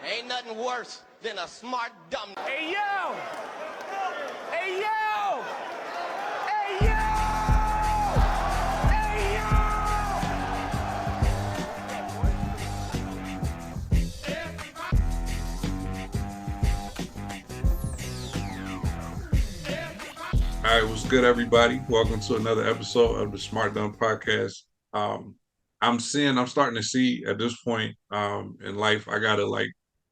Ain't nothing worse than a smart dumb. Hey yo! Hey yo! Hey yo! Hey All right, what's good, everybody? Welcome to another episode of the Smart Dumb Podcast. I'm starting to see at this point in life, I gotta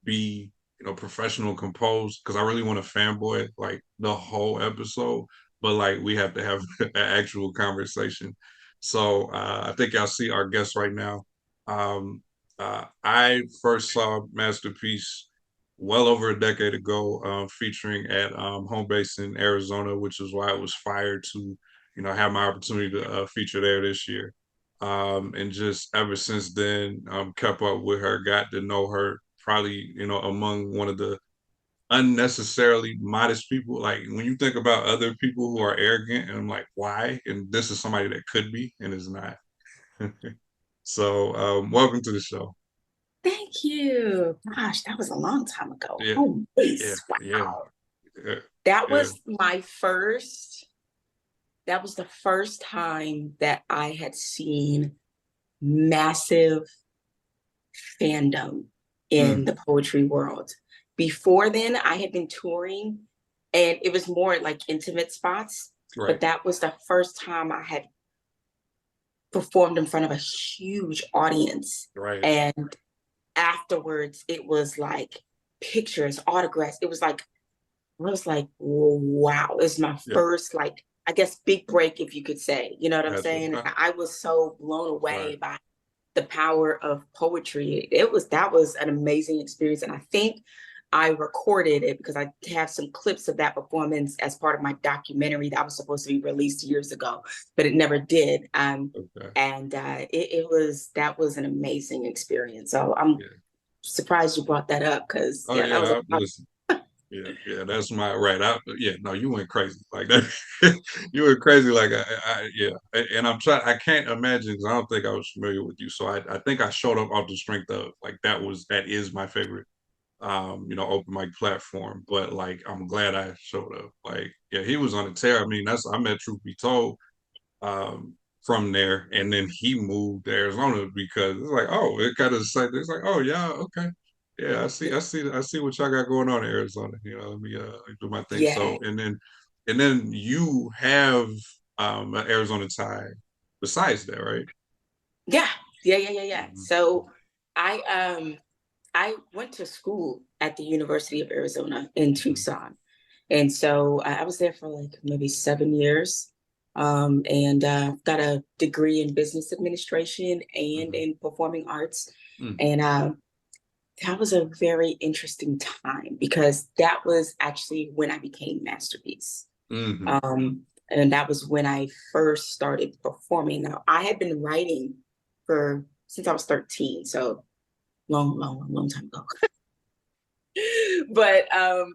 be, professional, composed, because I really want to fanboy like the whole episode, but we have to have an actual conversation. So I think y'all see our guest right now. Um, I first saw Masterpiece well over a decade ago, featuring at home base in Arizona, which is why I was fired to, have my opportunity to feature there this year. And just ever since then, kept up with her, got to know her probably, among one of the unnecessarily modest people. Like when you think about other people who are arrogant, and I'm like, why? And this is somebody that could be and is not. So, welcome to the show. Thank you. Gosh, that was a long time ago. Yeah, Oh, yeah, wow. yeah. That Yeah. was the first time that I had seen massive fandom in the poetry world. Before then, I had been touring and it was more like intimate spots, Right. but that was the first time I had performed in front of a huge audience. Right. And afterwards, it was like pictures, autographs. It was like, wow, it's my first, I guess, big break, if you could say, you know what I'm saying? I was so blown away by the power of poetry. That was an amazing experience. And I think I recorded it because I have some clips of that performance as part of my documentary that was supposed to be released years ago, but it never did. And that was an amazing experience. So I'm surprised you brought that up because that was Yeah, that's my right. No, you went crazy like that. You went crazy like and I can't imagine because I don't think I was familiar with you. So I think I showed up off the strength of that is my favorite open mic platform. But I'm glad I showed up. He was on a tear. I mean, I met Truth Be Told from there, and then he moved to Arizona because it's it kind of it's oh yeah, okay. Yeah, I see what y'all got going on in Arizona. Let me do my thing. Yeah. So and then you have an Arizona tie besides that, right? Yeah. Mhm. So I went to school at the University of Arizona in Tucson. And so I was there for maybe 7 years. And got a degree in business administration and in performing arts. And that was a very interesting time because that was actually when I became Masterpiece. And that was when I first started performing. Now, I had been writing since I was 13, so long time ago. But I've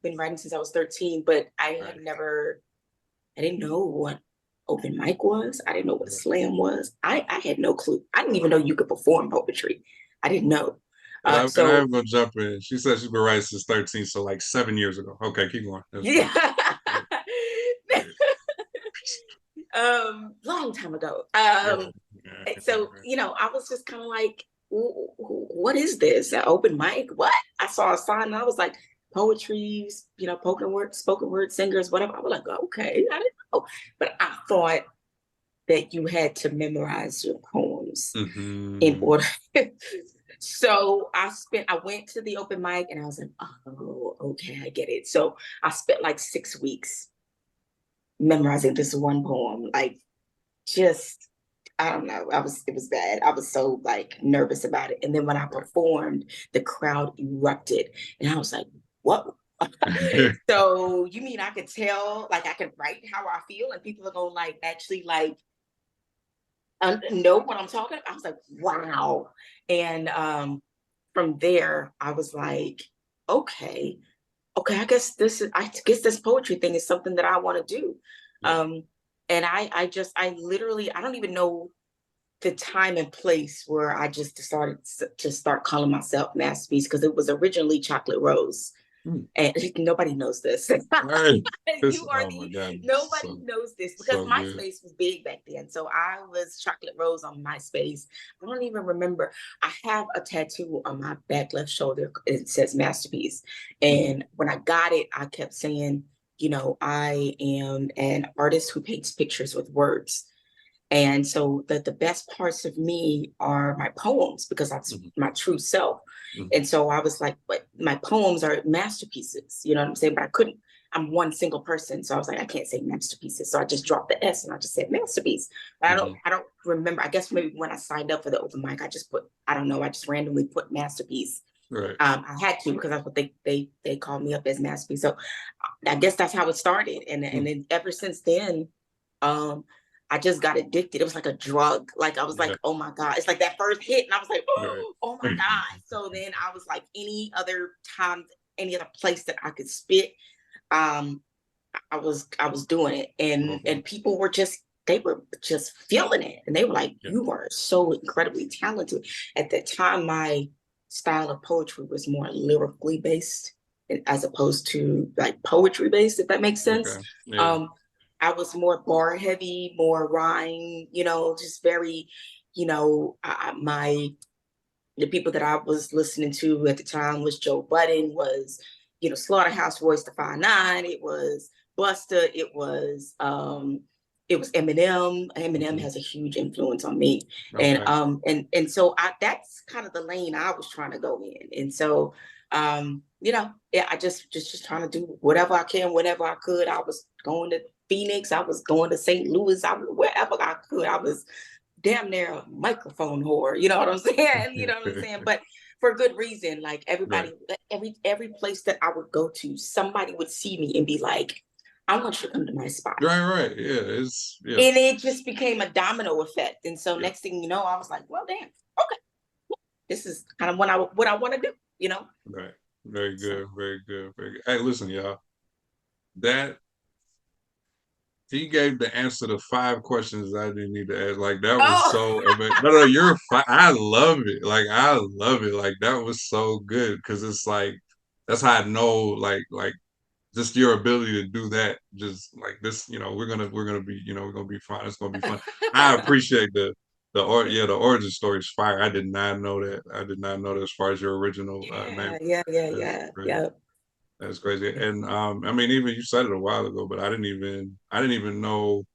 been writing since I was 13, but I didn't know what open mic was. I didn't know what a slam was. I had no clue. I didn't even know you could perform poetry. I didn't know. And I'm gonna jump in. She said she's been writing since 13, so 7 years ago. Okay, keep going. Yeah. Long time ago. So I was just kind of like, what is this? An open mic? What? I saw a sign and I was like, poetry, spoken word singers, whatever. I was like, okay, I didn't know. But I thought that you had to memorize your poems in order. So I went to the open mic and I was like, oh, okay, I get it. So I spent 6 weeks memorizing this one poem, I don't know. It was bad. I was so nervous about it. And then when I performed, the crowd erupted and I was like, what? So you mean I could tell, I could write how I feel and people are going to actually know what I'm talking about? I was like, wow. And from there, I was like, okay, I guess this poetry thing is something that I want to do. And I literally, I don't even know the time and place where I just decided to start calling myself Masterpiece, because it was originally Chocolate Rose. And nobody knows this. Right. You are Oh my God. nobody knows this, because So good. MySpace was big back then. So I was Chocolate Rose on MySpace. I don't even remember. I have a tattoo on my back left shoulder. It says Masterpiece. And when I got it, I kept saying, I am an artist who paints pictures with words. And so the best parts of me are my poems, because that's my true self. And so I was like, but my poems are masterpieces, you know what I'm saying? But I'm one single person. So I was like, I can't say masterpieces. So I just dropped the S and I just said masterpiece. But I don't remember. I guess maybe when I signed up for the open mic, I just randomly put masterpiece. Right. I had to, because that's what they called me up as masterpiece. So I guess that's how it started. And then ever since then, I just got addicted. It was like a drug. Like I was like, oh my God. It's like that first hit. And I was like, oh my God. So then I was like, any other time, any other place that I could spit, I was doing it. And people were they were just feeling it. And they were like, you are so incredibly talented. At that time, my style of poetry was more lyrically based, as opposed to like poetry based, if that makes sense. I was more bar heavy, more rhyme, just very, the people that I was listening to at the time was Joe Budden, was, Slaughterhouse Royce da 5'9", it was Busta, it was Eminem. Eminem has a huge influence on me. Okay. And so that's kind of the lane I was trying to go in. And so, I just trying to do whatever I can, whenever I could. I was going to Phoenix, I was going to St. Louis, wherever I could. I was damn near a microphone whore, you know what I'm saying? You know what I'm saying? But for good reason. Like everybody, every place that I would go to, somebody would see me and be like, I want you to come to my spot. Right. Yeah. And it just became a domino effect. And so next thing you know, I was like, well, damn, okay. This is kind of what I want to do, Right. Very good. Very good. Very good. Hey, listen, y'all. He gave the answer to 5 questions I didn't need to ask. Like that was so amazing. No, you're fine. I love it. Like I love it. Like that was so good, because it's like that's how I know like just your ability to do that. Just like this, we're gonna be we're gonna be fine. It's gonna be fun. I appreciate the origin story is fire. I did not know that. As far as your original name. Yeah. That's crazy. And I mean, even you said it a while ago, but I didn't even know,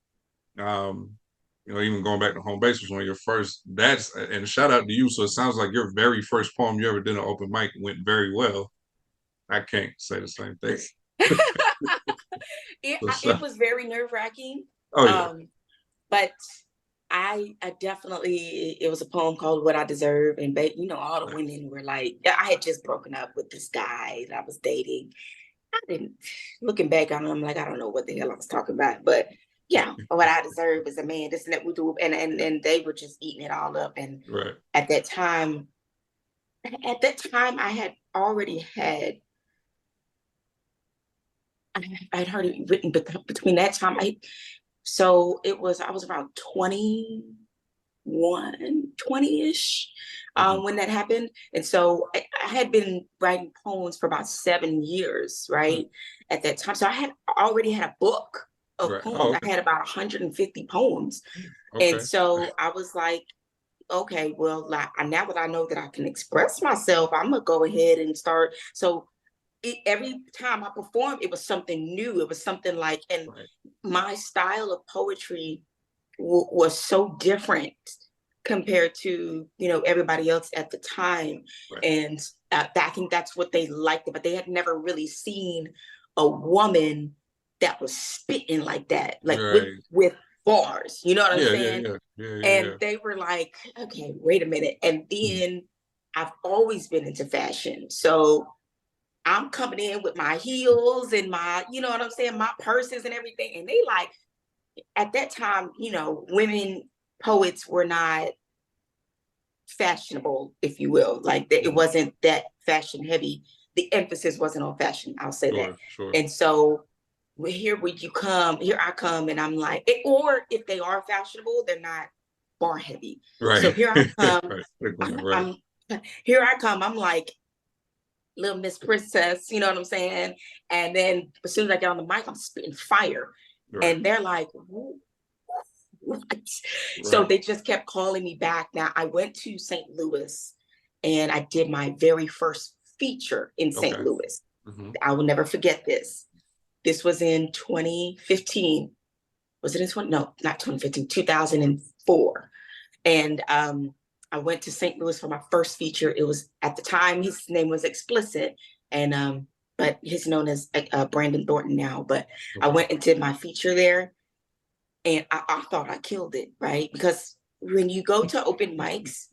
even going back to Home Base was one of your first. And shout out to you. So it sounds like your very first poem you ever did an open mic went very well. I can't say the same thing. It was very nerve-wracking. Oh yeah. But I definitely, it was a poem called What I Deserve. And, all the women were like, I had just broken up with this guy that I was dating. Looking back on it, I'm like, I don't know what the hell I was talking about. But yeah, what I deserve is a man, this and that we do. And they were just eating it all up. And at that time, I had already I'd heard it written, but between that time, I was around 20-ish when that happened. And so I had been writing poems for about 7 years, right? At that time. So I already had a book of poems. I had about 150 poems. And so I was like, okay, well, now that I know that I can express myself, I'm gonna go ahead and start. So every time I performed, it was something new. It was something like, and my style of poetry was so different compared to, everybody else at the time. And I think that's what they liked, but they had never really seen a woman that was spitting like that, like with bars, you know what I'm saying? And they were like, okay, wait a minute. And then I've always been into fashion. So I'm coming in with my heels and my, you know what I'm saying, my purses and everything. And they like, at that time, women poets were not fashionable, if you will. Like it wasn't that fashion heavy. The emphasis wasn't on fashion. I'll say that. And so here I come and I'm like, or if they are fashionable, they're not bar heavy. Right. So here I come. Right. Right. Here I come. I'm like little Miss Princess, you know what I'm saying? And then as soon as I get on the mic, I'm spitting fire. Right. And they're like, what? So Right. they just kept calling me back. Now I went to St. Louis and I did my very first feature in St. Okay. Louis. Mm-hmm. I will never forget this. This was in 2015. Was it in 20? No, not 2015, 2004. And I went to St. Louis for my first feature. It was, at the time, his name was Explicit, and but he's known as Brandon Thornton now. But I Okay. went and did my feature there, and I thought I killed it, right? Because when you go to open mics,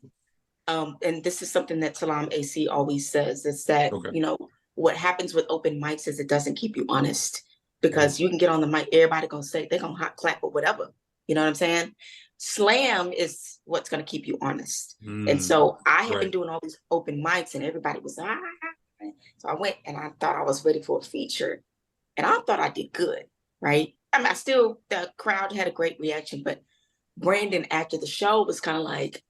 and this is something that Salam AC always says, is that, Okay. you know, what happens with open mics is it doesn't keep you honest, because Mm-hmm. you can get on the mic, everybody gonna say, they're gonna hot clap or whatever. You know what I'm saying? Slam is what's gonna keep you honest. And so I had been Right. doing all these open mics and everybody was, ah. So I went and I thought I was ready for a feature and I thought I did good, right? I mean, the crowd had a great reaction, but Brandon after the show was kind of like,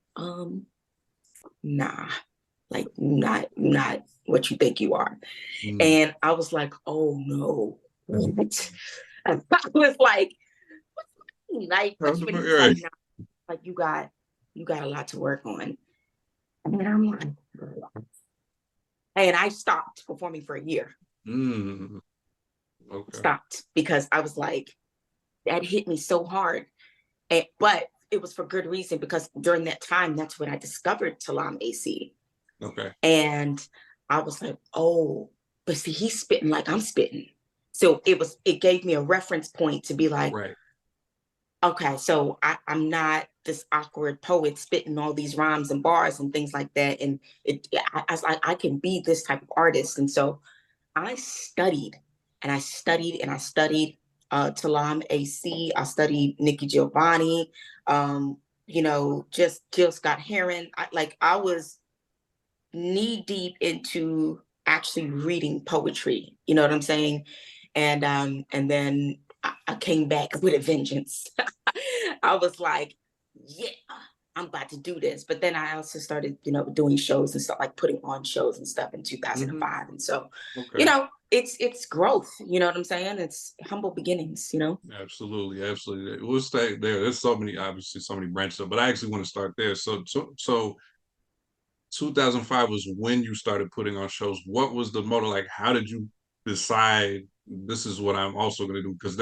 nah, like not what you think you are. Mm-hmm. And I was like, oh no, what? And I was like, like, Right. like, nah, like you got a lot to work on. And I'm like, and I stopped performing for a year. Mm. Okay. Stopped because I was like, that hit me so hard. But it was for good reason, because during that time, that's when I discovered Talam AC. Okay. And I was like, oh, but see, he's spitting like I'm spitting. So it gave me a reference point to be like, Right. okay, so I'm not this awkward poet spitting all these rhymes and bars and things like that. And I was like, I can be this type of artist. And so I studied and I studied and I studied Talam AC. I studied Nikki Giovanni, you know, just Jill Scott Heron. I was knee deep into actually reading poetry. You know what I'm saying? And then I came back with a vengeance. I was like, yeah, I'm about to do this. But then I also started, you know, doing shows and stuff, like putting on shows and stuff in 2005. And so, Okay. you know, it's growth. You know what I'm saying? It's humble beginnings. You know. Absolutely. Absolutely. We'll stay there. There's so many, obviously, so many branches up, but I actually want to start there. So 2005 was when you started putting on shows. What was the motive? Like, how did you decide this is what I'm also going to do? Because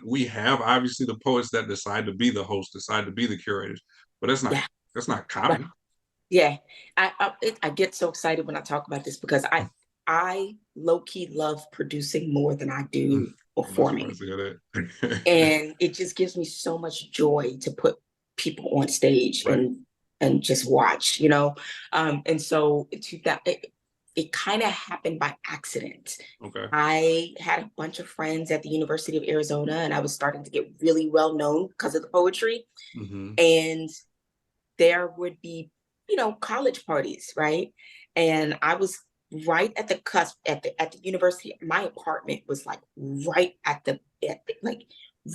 we have obviously the poets that decide to be the host, decide to be the curators, but Yeah. that's not Right. common. Yeah. I get so excited when I talk about this because I low key love producing more than I do I'm not performing. surprised to hear that. And it just gives me so much joy to put people on stage Right. and just watch, you know. And so it kind of happened by accident. Okay. I had a bunch of friends at the University of Arizona, and I was starting to get really well known because of the poetry. Mm-hmm. And there would be, you know, college parties, right? And I was right at the cusp at the university. My apartment was like right like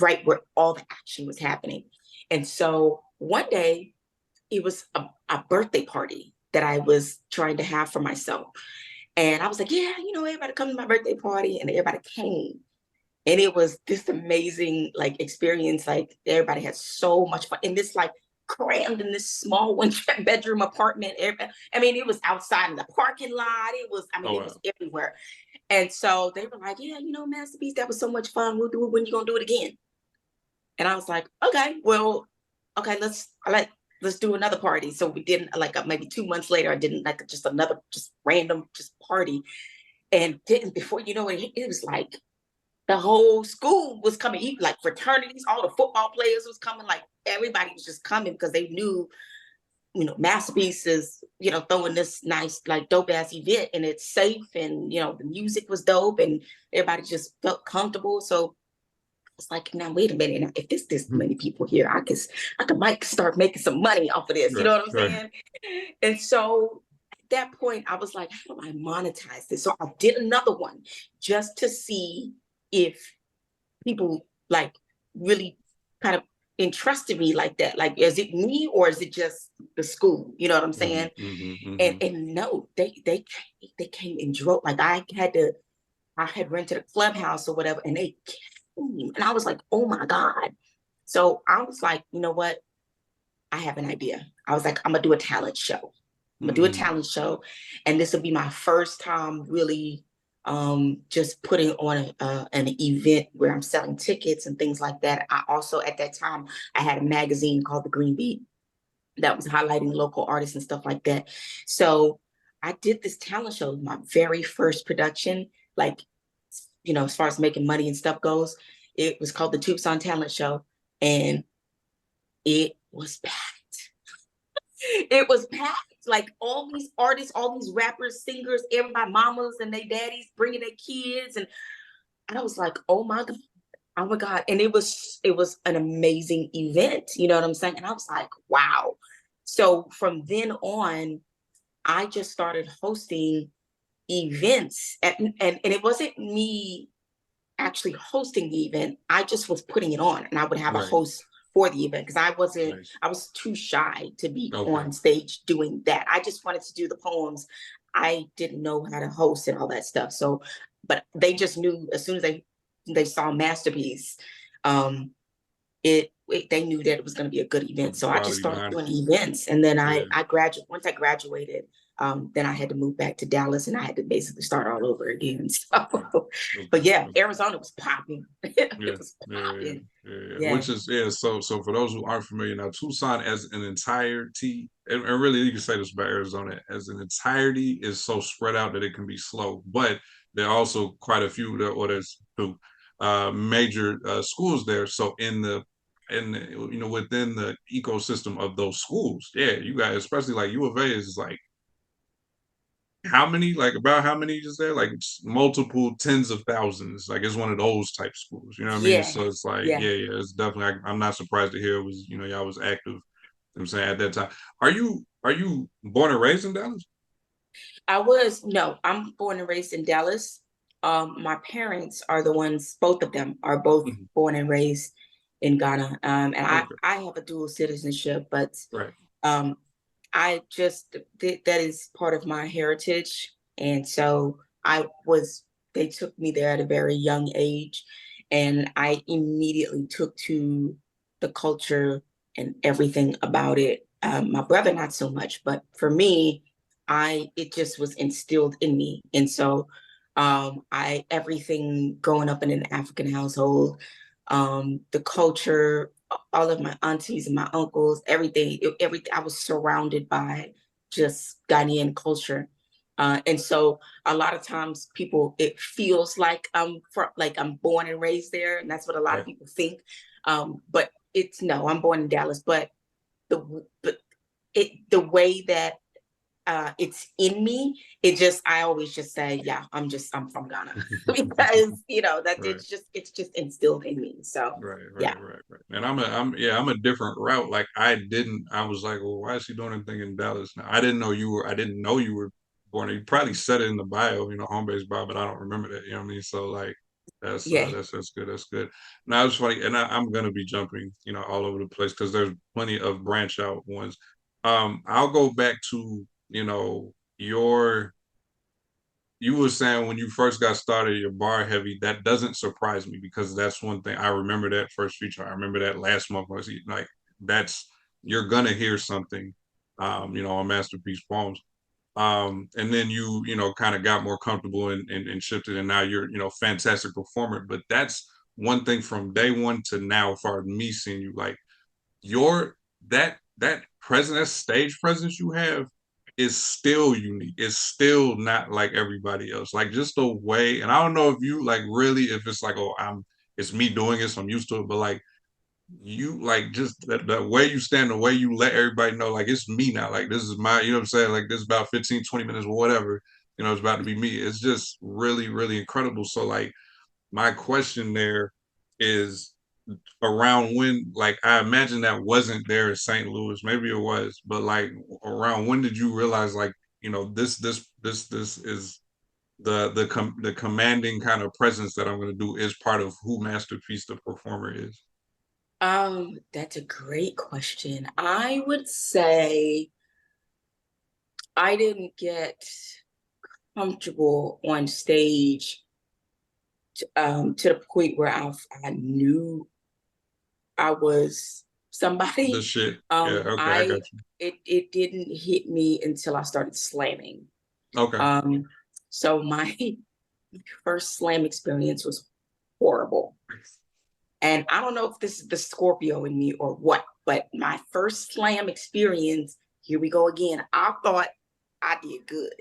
right where all the action was happening. And so one day it was a birthday party that I was trying to have for myself. And I was like, yeah, you know, everybody come to my birthday party, and everybody came. And it was this amazing like experience. Like everybody had so much fun in this like crammed in this small one bedroom apartment. I mean, it was outside in the parking lot. It was, I mean, Oh, it was everywhere. And so they were like, yeah, you know, Masterpiece, that was so much fun. We'll do it when you gonna do it again. And I was like, okay, well, okay, let's do another party. So we did like maybe 2 months later, I did like just another just random just party. And didn't before you know it was like the whole school was coming, like fraternities, all the football players was coming, like everybody was just coming because they knew, you know, Masterpiece is, you know, throwing this nice, like dope ass event, and it's safe, and you know, the music was dope, and everybody just felt comfortable. So it's like, now wait a minute, now, if there's this many people here, I could might start making some money off of this. You right, know what I'm right. saying? And so at that point, I was like, how do I monetize this? So I did another one just to see if people like really kind of entrusted me like that. Like, is it me or is it just the school? You know what I'm saying? And no, they came and drove. Like I had rented a clubhouse or whatever, and they came, and I was like, oh my God. So I was like, you know what? I have an idea. I was like, I'm gonna do a talent show. I'm gonna do a talent show, and this will be my first time really just putting on an event where I'm selling tickets and things like that. I also at that time I had a magazine called The Green Beat that was highlighting local artists and stuff like that. So I did this talent show, my very first production, like, you know, as far as making money and stuff goes. It was called the Tucson Talent Show, and it was packed. It was packed. Like all these artists, all these rappers, singers, everybody, mamas and their daddies bringing their kids, and I was like, oh my God. Oh my God. And it was an amazing event. You know what I'm saying? And I was like, wow. So from then on, I just started hosting events. And it wasn't me actually hosting the event. I just was putting it on, and I would have a host for the event because I was too shy to be on stage doing that. I just wanted to do the poems. I didn't know how to host and all that stuff. So, but they just knew as soon as they saw Masterpiece, they knew that it was going to be a good event. So I just started doing events, and then I graduated. Once I graduated, then I had to move back to Dallas, and I had to basically start all over again. So, but yeah, Arizona was popping. It was popping. Yeah. Which is so for those who aren't familiar now, Tucson as an entirety, and really you can say this about Arizona as an entirety is so spread out that it can be slow, but there are also quite a few there's two major schools there. So within the ecosystem of those schools, you got, especially like U of A is like how many, like about how many is there? Like multiple tens of thousands. Like it's one of those type schools. You know what I mean? So it's like, it's definitely. I'm not surprised to hear it was, y'all was active. You know what I'm saying at that time. Are you born and raised in Dallas? No, I'm born and raised in Dallas. My parents are the ones, both of them are both born and raised in Ghana. And I have a dual citizenship, but I just that is part of my heritage. And so they took me there at a very young age, and I immediately took to the culture and everything about it. My brother, not so much, but for me, it just was instilled in me. And so everything growing up in an African household, the culture, all of my aunties and my uncles, everything, I was surrounded by just Ghanaian culture. And so a lot of times it feels like I'm born and raised there. And that's what a lot of people think. But no, I'm born in Dallas, but the way that it's in me, I always just say, yeah, I'm from Ghana because it's just instilled in me. So right. And I'm a different route. Like I was like, well, why is she doing anything in Dallas now? I didn't know you were born. You probably said it in the bio, home base bio, but I don't remember that. You know what I mean? So like that's good. That's good. Now it's funny, and I'm gonna be jumping, all over the place because there's plenty of branch out ones. I'll go back to you were saying when you first got started, your bar heavy. That doesn't surprise me because that's one thing I remember. That first feature, I remember that last month. Was like you're gonna hear something, on Masterpiece Poems, and then kind of got more comfortable and shifted, and now you're fantastic performer. But that's one thing from day one to now, as far as me seeing you, like your that presence, that stage presence you have is still unique. It's still not like everybody else. Like just the way, and I don't know if you like really if it's like, oh, it's me doing it, so I'm used to it, but like you like just the way you stand, the way you let everybody know, like it's me now. Like this is my, you know what I'm saying? Like this is about 15, 20 minutes or whatever, it's about to be me. It's just really, really incredible. So like my question there is around when, like I imagine that wasn't there in St. Louis, maybe it was, but like around when did you realize like this is the commanding kind of presence that I'm going to do is part of who Masterpiece the performer is? That's a great question. I would say I didn't get comfortable on stage to the point where I knew I was The somebody. shit. Yeah, okay, I got you. It didn't hit me until I started slamming. Okay. So my first slam experience was horrible. And I don't know if this is the Scorpio in me or what, but my first slam experience, here we go again. I thought I did good.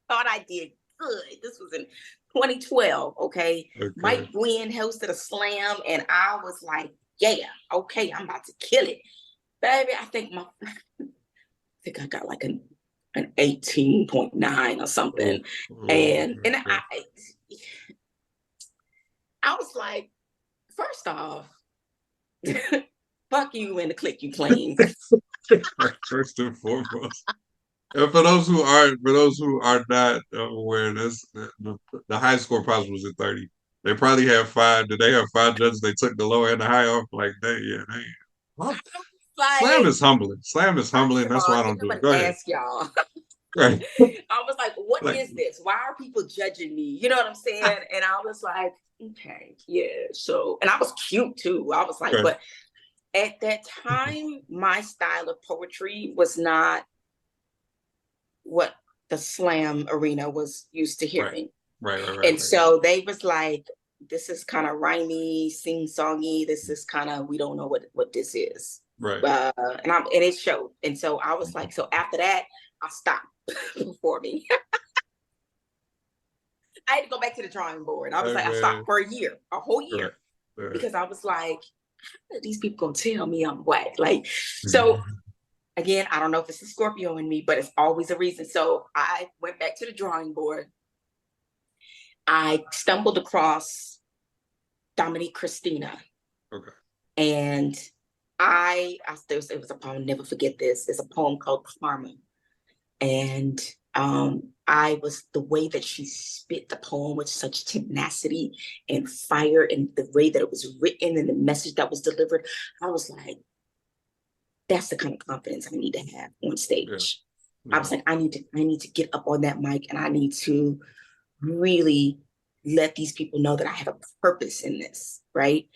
Thought I did good. This was in 2012, okay? Okay. Mike Gwynn hosted a slam, and I was like, yeah, okay, I'm about to kill it. Baby, I think I got like an 18.9 or something. And I was like, first off, fuck you and the clique you claim. First and foremost. And for those who are not aware, the high score possible was at 30. They probably have 5. Did they have 5 judges? They took the low and the high off. Like, well, Like, slam is humbling. Slam is humbling. first of That's all, why I didn't don't do it. nobody Go ahead. ask y'all. Right. I was like, what Like- is this? Why are people judging me? You know what I'm saying? And I was like, okay, yeah. So, and I was cute too. I was like, Right. but at that time, my style of poetry was not what the slam arena was used to hearing. Right. And so they was like, this is kind of rhymey, sing-songy. This is kind of, we don't know what this is. Right. And it showed. And so I was like, so after that, I stopped performing. I had to go back to the drawing board. I was like, I stopped for a whole year. Right. Because I was like, how are these people gonna tell me I'm whack? Like, so again, I don't know if it's a Scorpio in me, but it's always a reason. So I went back to the drawing board. I stumbled across Dominique Christina. Okay. And it was a poem, I'll never forget this. It's a poem called Karma. And I was, the way that she spit the poem with such tenacity and fire, and the way that it was written and the message that was delivered, I was like, that's the kind of confidence I need to have on stage. Yeah. I was like, I need to get up on that mic, and I need to really let these people know that I have a purpose in this, right?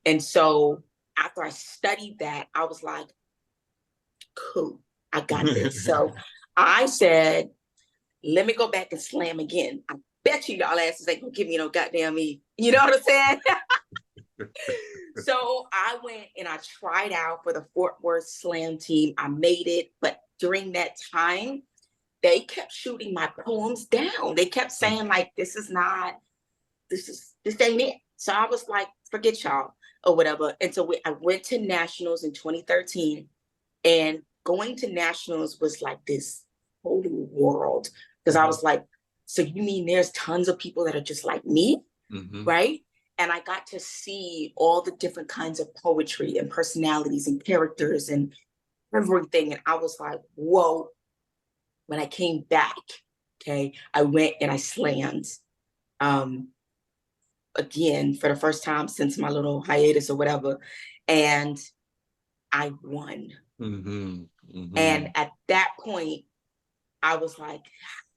And so after I studied that, I was like, cool, I got this. So I said, let me go back and slam again. I bet you y'all asses ain't gonna give me no goddamn me. You know what I'm saying? So I went and I tried out for the Fort Worth Slam team. I made it, but during that time, they kept shooting my poems down. They kept saying like, this ain't it. So I was like, forget y'all or whatever. And so I went to nationals in 2013, and going to nationals was like this whole world. Because I was like, so you mean there's tons of people that are just like me, right? And I got to see all the different kinds of poetry and personalities and characters and everything. And I was like, whoa. When I came back, okay, I went and I slammed again for the first time since my little hiatus or whatever. And I won. And at that point, I was like,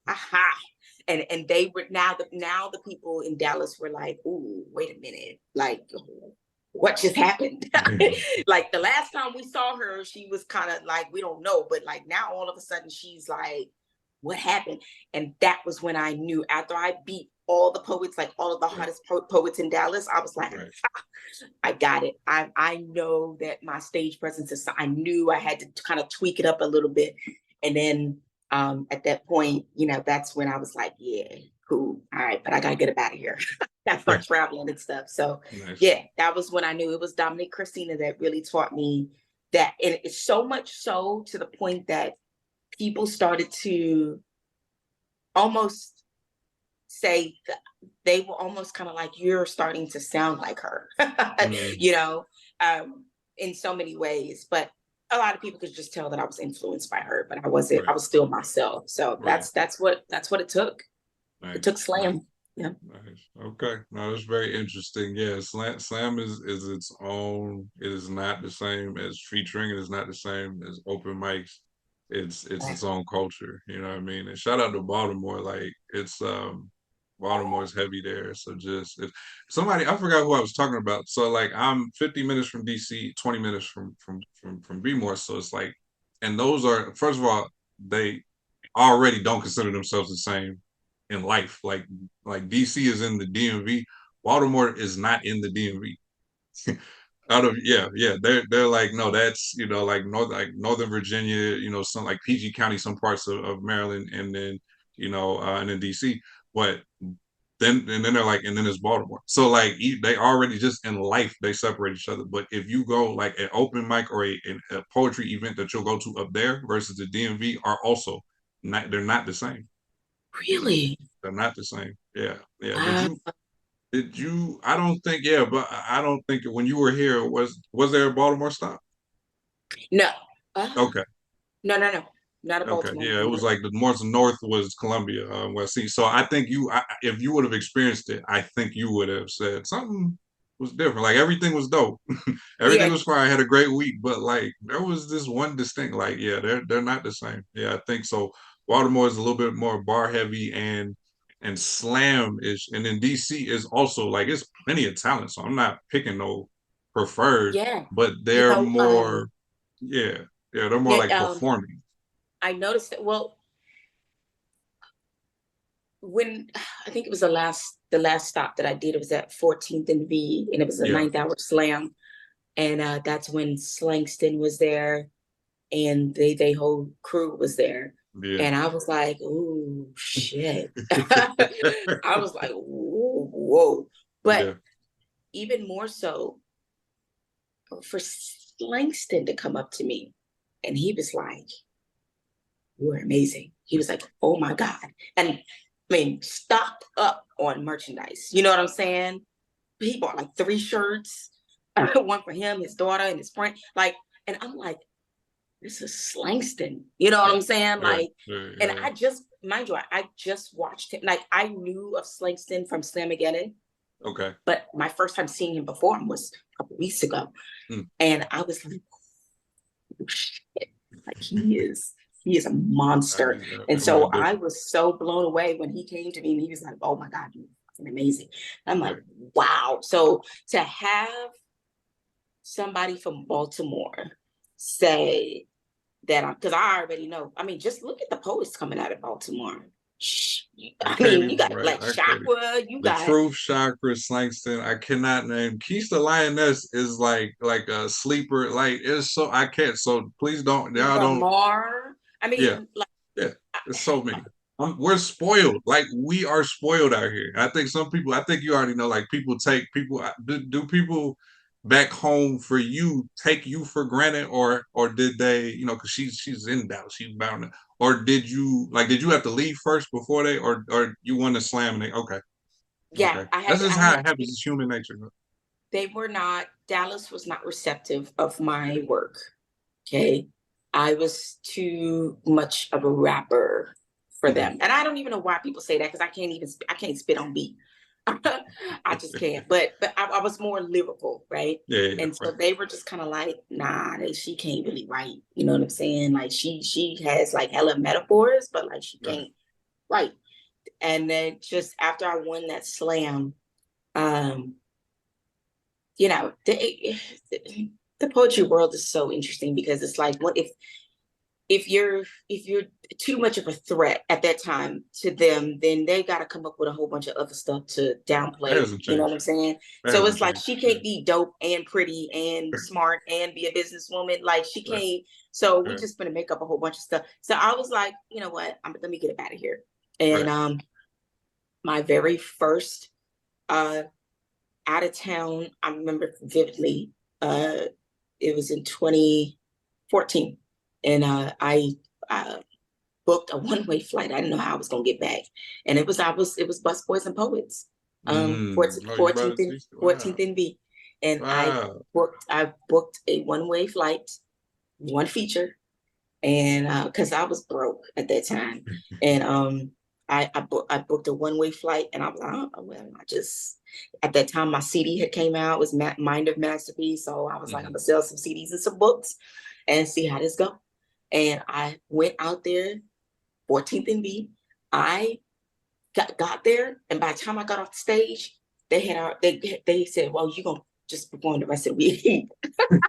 aha. And they were now the people in Dallas were like, ooh, wait a minute, like what just happened? Like the last time we saw her, she was kind of like, we don't know, but like now all of a sudden she's like, what happened? And that was when I knew, after I beat all the poets, like all of the hottest poets in Dallas, I was like, I got it. I know that my stage presence is, I knew I had to kind of tweak it up a little bit. And then at that point, you know, that's when I was like, yeah, cool. All right, but I gotta get up out of here. Got start traveling and stuff. So yeah, that was when I knew it was Dominique Christina that really taught me that. And it's so much so to the point that people started to almost say that they were almost kind of like, you're starting to sound like her, you know, in so many ways. But a lot of people could just tell that I was influenced by her, but I wasn't. I was still myself. So that's what it took. It took slam. Yeah. Nice. Okay. No, that's very interesting. Yeah, slam is its own. It is not the same as featuring. It is not the same as open mics. It's its own culture. You know what I mean? And shout out to Baltimore. Like it's Baltimore's heavy there. So just if somebody I forgot who I was talking about. So like I'm 50 minutes from DC, 20 minutes from Bmore. So it's like, and those are first of all they already don't consider themselves the same in life. Like DC is in the DMV, Baltimore is not in the DMV. Out of yeah, they're like no, that's like Northern Virginia, some like PG County, some parts of Maryland, and then and then DC, but then they're like, and then it's Baltimore. So like they already just in life they separate each other. But if you go like an open mic or a poetry event that you'll go to up there versus the DMV are also not they're not the same. Really? They're not the same. Yeah, yeah. Did Uh, you? Did you? I don't think. Yeah, but I don't think when you were here was there a Baltimore stop? no. Uh, Okay, no. Not a okay. Baltimore Yeah, it was theater. like the more north was Columbia, West C. So I think if you would have experienced it, I think you would have said something was different. Like everything was dope, everything Yeah, was fine. I had a great week, but like there was this one distinct. Like yeah, they're not the same. Yeah, I think so. Baltimore is a little bit more bar heavy and slam ish, and then DC is also like it's plenty of talent. So I'm not picking no preferred, yeah. but You they're know, more yeah they're more yeah, like performing. I noticed that. Well, when I think it was the last stop that I did, it was at 14th and V, and it was a Yeah, ninth hour slam, and that's when Slangston was there, and they whole crew was there, yeah. and I was like, "Ooh, shit!" I was like, "Whoa, whoa!" But Yeah. even more so for Slangston to come up to me, and he was like, "You were amazing." He was like, "Oh my God!" And I mean, stocked up on merchandise. You know what I'm saying? He bought like 3 shirts, one for him, his daughter, and his friend. Like, and I'm like, this is Slangston. You know what I'm saying? Right, Like, right, and yeah. I just, mind you, I just watched him. Like, I knew of Slangston from Slamageddon, Okay. but my first time seeing him perform was a couple weeks ago. Mm. And I was like, oh, shit. Like, he is a monster. And Come on, so I different. was so blown away when he came to me and he was like, oh my God, you're fucking amazing. I'm like, Right. wow. So to have somebody from Baltimore say that because I already know. I mean, just look at the poets coming out of Baltimore. I I can't mean, you even got right. Black I can't even. Chakra, you The got Truth Chakra Slangston. I cannot name Keith the Lioness is like a sleeper. Like it's so I can't. So please don't y'all don't. Lamar. I Yeah, mean, like, yeah. There's so many. We're spoiled. Like we are spoiled out here. I think some people. I think you already know. Like people take people. Do people back home for you take you for granted, or did they? Because she's in Dallas. She's bound to. Or did you have to leave first before they, or you want to slam and they? Okay, yeah, okay. I That's had just I how had it to happens. It's human nature. they were not Dallas was not receptive of my work. Okay. I was too much of a rapper for Mhm. them. And I don't even know why people say that because I can't spit on beat. I just can't. But I was more lyrical, right? Yeah, yeah, yeah, And so right, they were just kind of like, nah, she can't really write. You know what I'm saying? Like she has like hella metaphors, but like she right. can't write. And then just after I won that slam, um, you know, the poetry world is so interesting because it's like what if you're too much of a threat at that time to them, then they got to come up with a whole bunch of other stuff to That downplay. hasn't You know what changed. I'm saying? That So hasn't it's like changed. she Yeah. can't be dope and pretty and smart and be a businesswoman. Like she Right, can't. So we right, just gonna make up a whole bunch of stuff. So I was like, you know what? Let me get it out of here. And right. my very first uh out of town, I remember vividly. It was in 2014, and I booked a one-way flight. I didn't know how I was gonna get back, and it was Busboys and Poets, Oh, you brought it to 14th wow, and B, and wow. I booked a one-way flight, one feature, and because I was broke at that time, and I booked a one-way flight, and I was like, oh, well, at that time my CD had came out, it was Mind of Masterpiece. So I was like, I'm gonna sell some CDs and some books and see how this go. And I went out there, 14th and B. I got there, and by the time I got off the stage, they said, well, you're gonna just perform the rest of the week.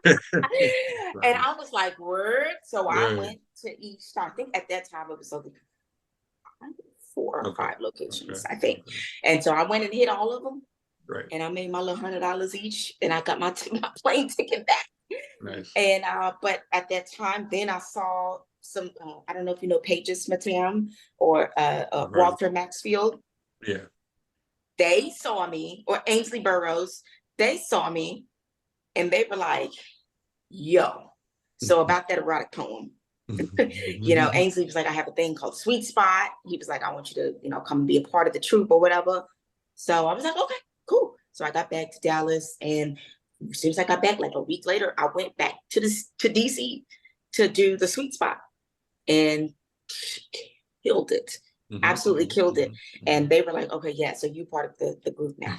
And I was like, word. So I went to each stop. I think at that time it was only 4 or 5 locations, I think. And so I went and hit all of them. Right. And I made my little $100 each, and I got my plane ticket back. Nice. And but at that time, then I saw some. I don't know if you know Pages Matam or Walter Maxfield. Yeah. They saw me, or Ainsley Burroughs. They saw me, and they were like, "Yo." So about that erotic poem. Ainsley was like, I have a thing called Sweet Spot. He was like, I want you to, come and be a part of the troupe or whatever. So I was like, okay, cool. So I got back to Dallas, and as soon as I got back, like a week later, I went back to DC to do the Sweet Spot, and killed it. Absolutely killed it. And they were like, okay, yeah, so you part of the group now.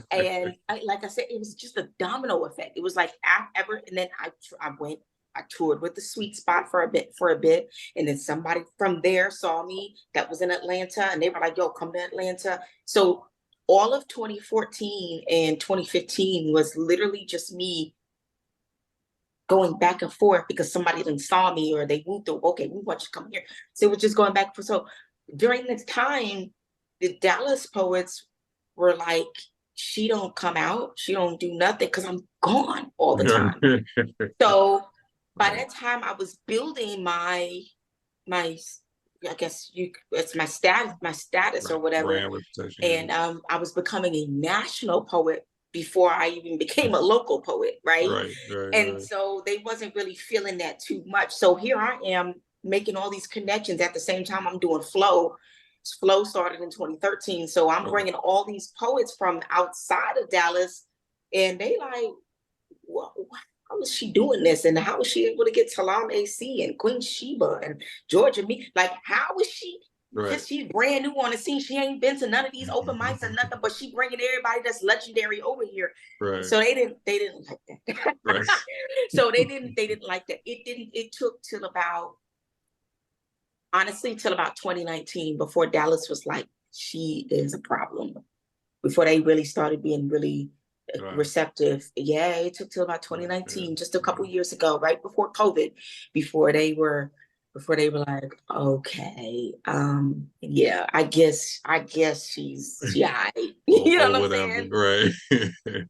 And like I said, it was just a domino effect. It was like and then I toured with the Sweet Spot for a bit. And then somebody from there saw me that was in Atlanta, and they were like, yo, come to Atlanta. So all of 2014 and 2015 was literally just me going back and forth because somebody didn't saw me, or they moved to, okay, we want you to come here. So it was just going back and forth. So during this time, the Dallas poets were like, she don't come out, she don't do nothing because I'm gone all the time. So by that time, I was building my I guess it's my status or whatever. And I was becoming a national poet before I even became a local poet, right? And so they wasn't really feeling that too much. So here I am making all these connections at the same time I'm doing Flow. Flow started in 2013. So I'm bringing all these poets from outside of Dallas, and they like, well, how is she doing this? And how is she able to get Talam AC and Queen Sheba and Georgia Me? Like, how is she? Because she's brand new on the scene. She ain't been to none of these open mics or nothing, but she bringing everybody that's legendary over here. So they didn't like that. So they didn't like that. It took till about 2019 before Dallas was like, she is a problem. Before they really started being really receptive. Yeah, it took till about 2019, just a couple years ago, right before COVID, before they were like, okay, yeah, I guess she's high. You know what I'm saying? Right.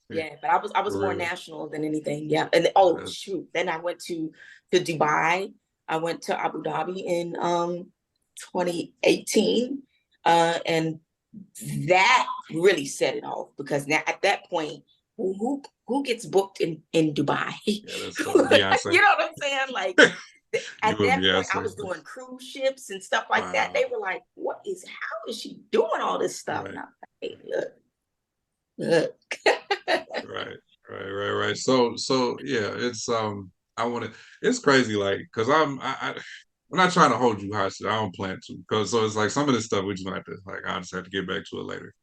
Yeah, but I was more national than anything. Yeah. And shoot. Then I went to Dubai. I went to Abu Dhabi in 2018. And that really set it off, because now at that point, who gets booked in Dubai? Yeah, you know what I'm saying? Like at that point, I was doing cruise ships and stuff like that. They were like, how is she doing all this stuff? And I'm like, hey, look. Right. So yeah, it's it's crazy, like, because I'm not trying to hold you hostage. I don't plan to, because so it's like some of this stuff we just have to, like, I just have to get back to it later.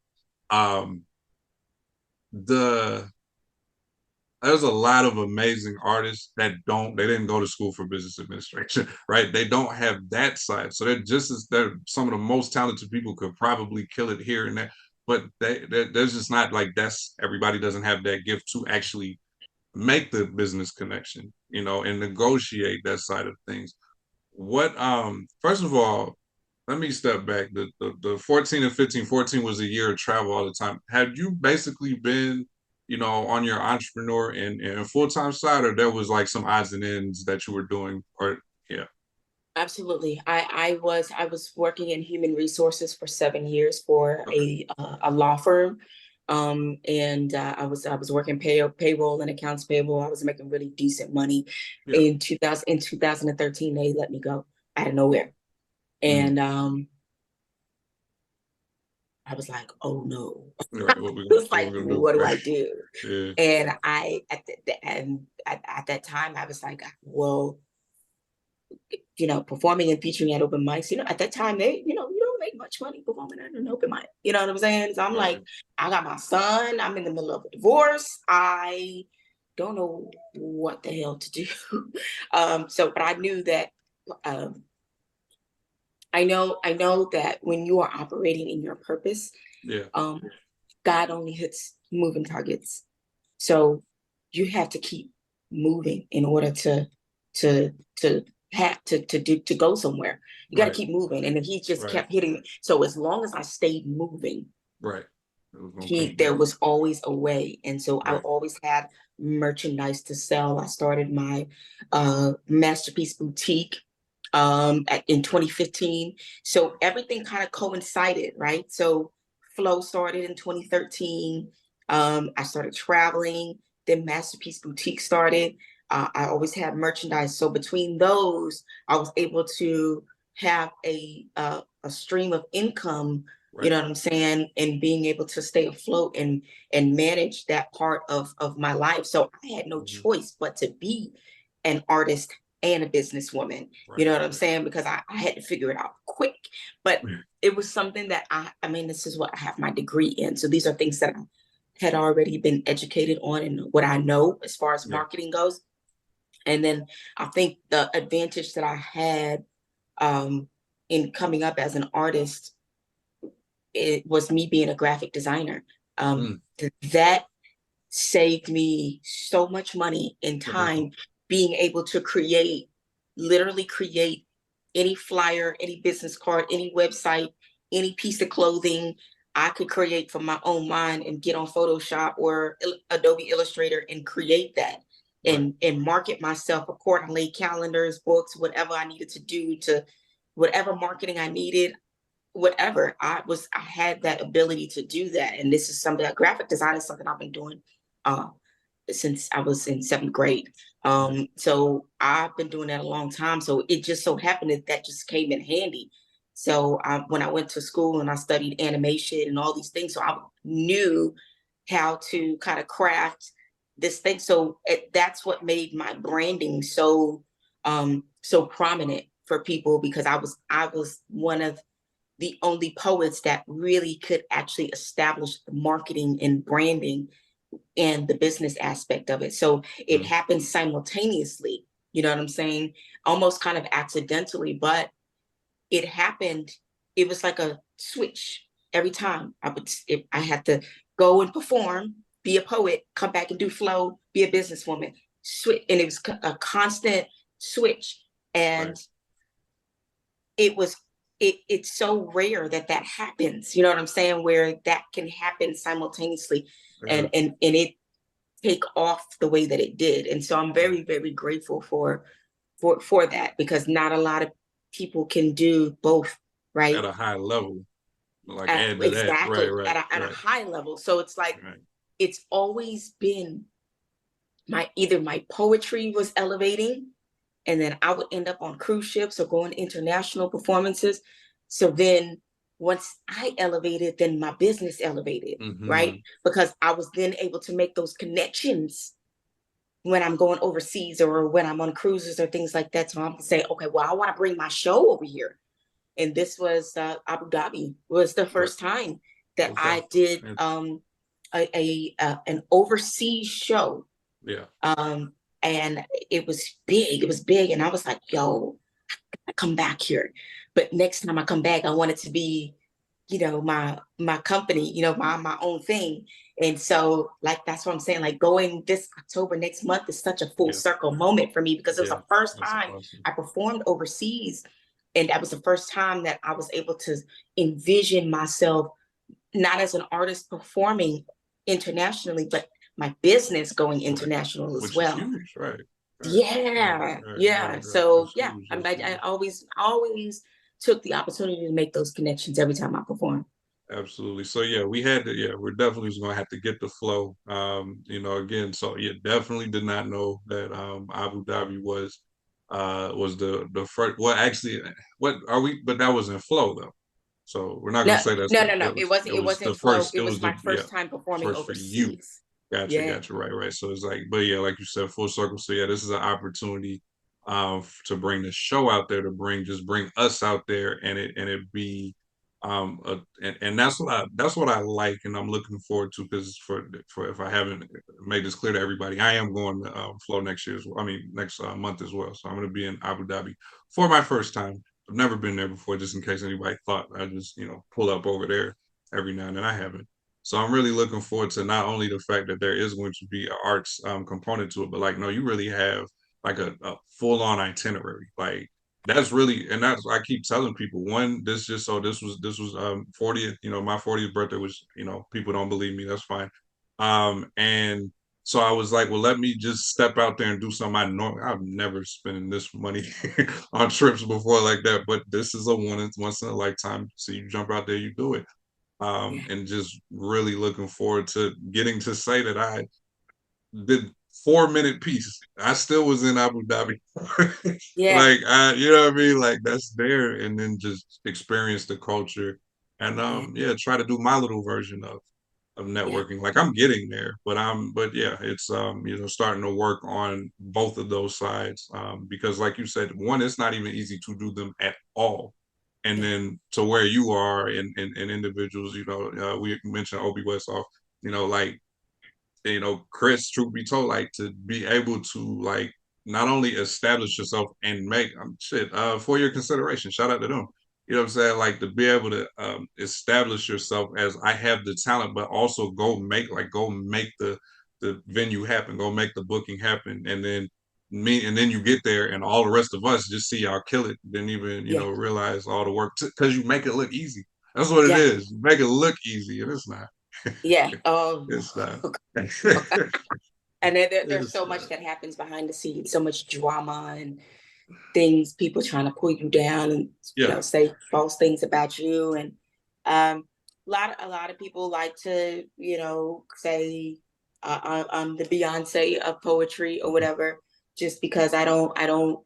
There's a lot of amazing artists that they didn't go to school for business administration, right? They don't have that side. So they're some of the most talented people, could probably kill it here and there, but there's just not, like, everybody doesn't have that gift to actually make the business connection, and negotiate that side of things. What first of all, let me step back. The 14 and 15, 14 was a year of travel all the time. Have you basically been, on your entrepreneur and full-time side, or there was like some odds and ends that you were doing? Or yeah. Absolutely. I was working in human resources for 7 years for a law firm. And I was working payroll and accounts payable. I was making really decent money. In 2013, they let me go out of nowhere. And I was like, oh no. It was like, what do I do? And at that time, I was like, well, performing and featuring at open mics, at that time, they don't make much money performing at an open mic. You know what I'm saying? So I'm like, I got my son. I'm in the middle of a divorce. I don't know what the hell to do. But I knew that. I know that when you are operating in your purpose, God only hits moving targets. So you have to keep moving in order to go somewhere. You got to keep moving. And then he just kept hitting me. So as long as I stayed moving, there was always a way. And so I always had merchandise to sell. I started my Masterpiece Boutique in 2015. So everything kind of coincided, right? So Flow started in 2013. I started traveling. Then Masterpiece Boutique started. I always had merchandise. So between those, I was able to have a stream of income. You know what I'm saying? And being able to stay afloat and manage that part of my life. So I had no choice but to be an artist and a businesswoman. You know what I'm saying? Because I had to figure it out quick. But it was something that I mean, this is what I have my degree in. So these are things that I had already been educated on and what I know as far as marketing goes. And then I think the advantage that I had in coming up as an artist, it was me being a graphic designer. That saved me so much money and time, being able to literally create any flyer, any business card, any website, any piece of clothing I could create from my own mind and get on Photoshop or Adobe Illustrator and create that and market myself accordingly, calendars, books, whatever I needed to do, to whatever marketing I needed, whatever. I had that ability to do that. And this is something that graphic design is something I've been doing since I was in 7th grade. So I've been doing that a long time. So it just so happened that just came in handy. So when I went to school and I studied animation and all these things, so I knew how to kind of craft this thing. So that's what made my branding so prominent for people, because I was one of the only poets that really could actually establish the marketing and branding and the business aspect of it. So it happened simultaneously, you know what I'm saying? Almost kind of accidentally, but it happened. It was like a switch. Every time I had to go and perform, be a poet, come back and do flow, be a businesswoman, switch. And it was a constant switch. And it's so rare that happens, you know what I'm saying, where that can happen simultaneously and it take off the way that it did. And so I'm very, very grateful for that, because not a lot of people can do both, right? At a high level, like exactly at a high level. So it's like it's always been either my poetry was elevating, and then I would end up on cruise ships or going to international performances. So then once I elevated, then my business elevated, right? Because I was then able to make those connections when I'm going overseas or when I'm on cruises or things like that. So I'm saying, okay, well, I want to bring my show over here. And this was Abu Dhabi was the first time that I did an overseas show. And it was big. It was big. And I was like, yo, I come back here. But next time I come back, I want it to be, you know, my company, you know, my own thing. And so, like, that's what I'm saying. Like, going this October next month is such a full circle moment for me, because it was the first time I performed overseas. And that was the first time that I was able to envision myself not as an artist performing internationally, but my business going international as well. Huge, So I always took the opportunity to make those connections every time I perform. Absolutely. So we're definitely gonna have to get the flow. You know, again, so definitely did not know that Abu Dhabi was the first. Well, actually, what are we? But that was in flow though. So we're not gonna say that's no. It wasn't flow. It was my first time performing first overseas. For you. Gotcha. Right. So it's like, but yeah, like you said, full circle. So yeah, this is an opportunity to bring the show out there, to bring us out there, and it be And that's what I like, and I'm looking forward to, because for if I haven't made this clear to everybody, I am going to Flow next year as well. I mean, next month as well. So I'm going to be in Abu Dhabi for my first time. I've never been there before, just in case anybody thought I just pull up over there every now and then. I haven't. So I'm really looking forward to not only the fact that there is going to be an arts component to it, but like, no, you really have like a full on itinerary. Like, that's really, and that's, I keep telling people, one, this was 40th, my 40th birthday was, people don't believe me, that's fine. And so I was like, well, let me just step out there and do something I've never spent this money on trips before like that, but this is a once in a lifetime. So you jump out there, you do it. Yeah. And just really looking forward to getting to say that I did 4 minute piece. I still was in Abu Dhabi. Yeah. Like, you know what I mean? Like, that's there, and then just experience the culture, and Yeah. yeah, try to do my little version of Yeah. networking. Like, I'm getting there, but yeah, it's starting to work on both of those sides. Because like you said, one, it's not even easy to do them at all. And Yeah. then to where you are, and individuals, we mentioned Obi Westhoff, like, Chris, truth be told, like, to be able to, like, not only establish yourself and make for your consideration, shout out to them. You know what I'm saying? Like, to be able to establish yourself as, I have the talent, but also go make the venue happen, go make the booking happen, and then you get there, and all the rest of us just see y'all kill it, didn't even Yeah. realize all the work, because you make it look easy. That's what it Yeah. is. You make it look easy, and it's not. Yeah. It's not. And there's It's so much that happens behind the scenes, so much drama and things, people trying to pull you down and Yeah. say false things about you. And a lot of people like to say I'm the Beyonce of poetry or whatever, just because I don't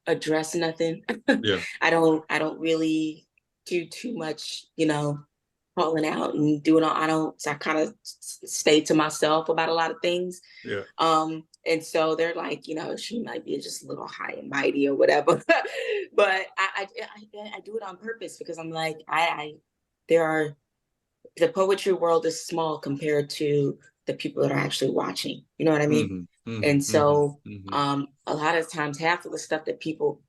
address nothing. Yeah. I don't really do too much, calling out and doing all. I kind of stay to myself about a lot of things. Yeah. And so they're like, she might be just a little high and mighty or whatever. But I do it on purpose, because I'm like, the poetry world is small compared to the people that are actually watching. You know what I mean? Mm-hmm. Mm-hmm. And so Mm-hmm. a lot of times, half of the stuff that people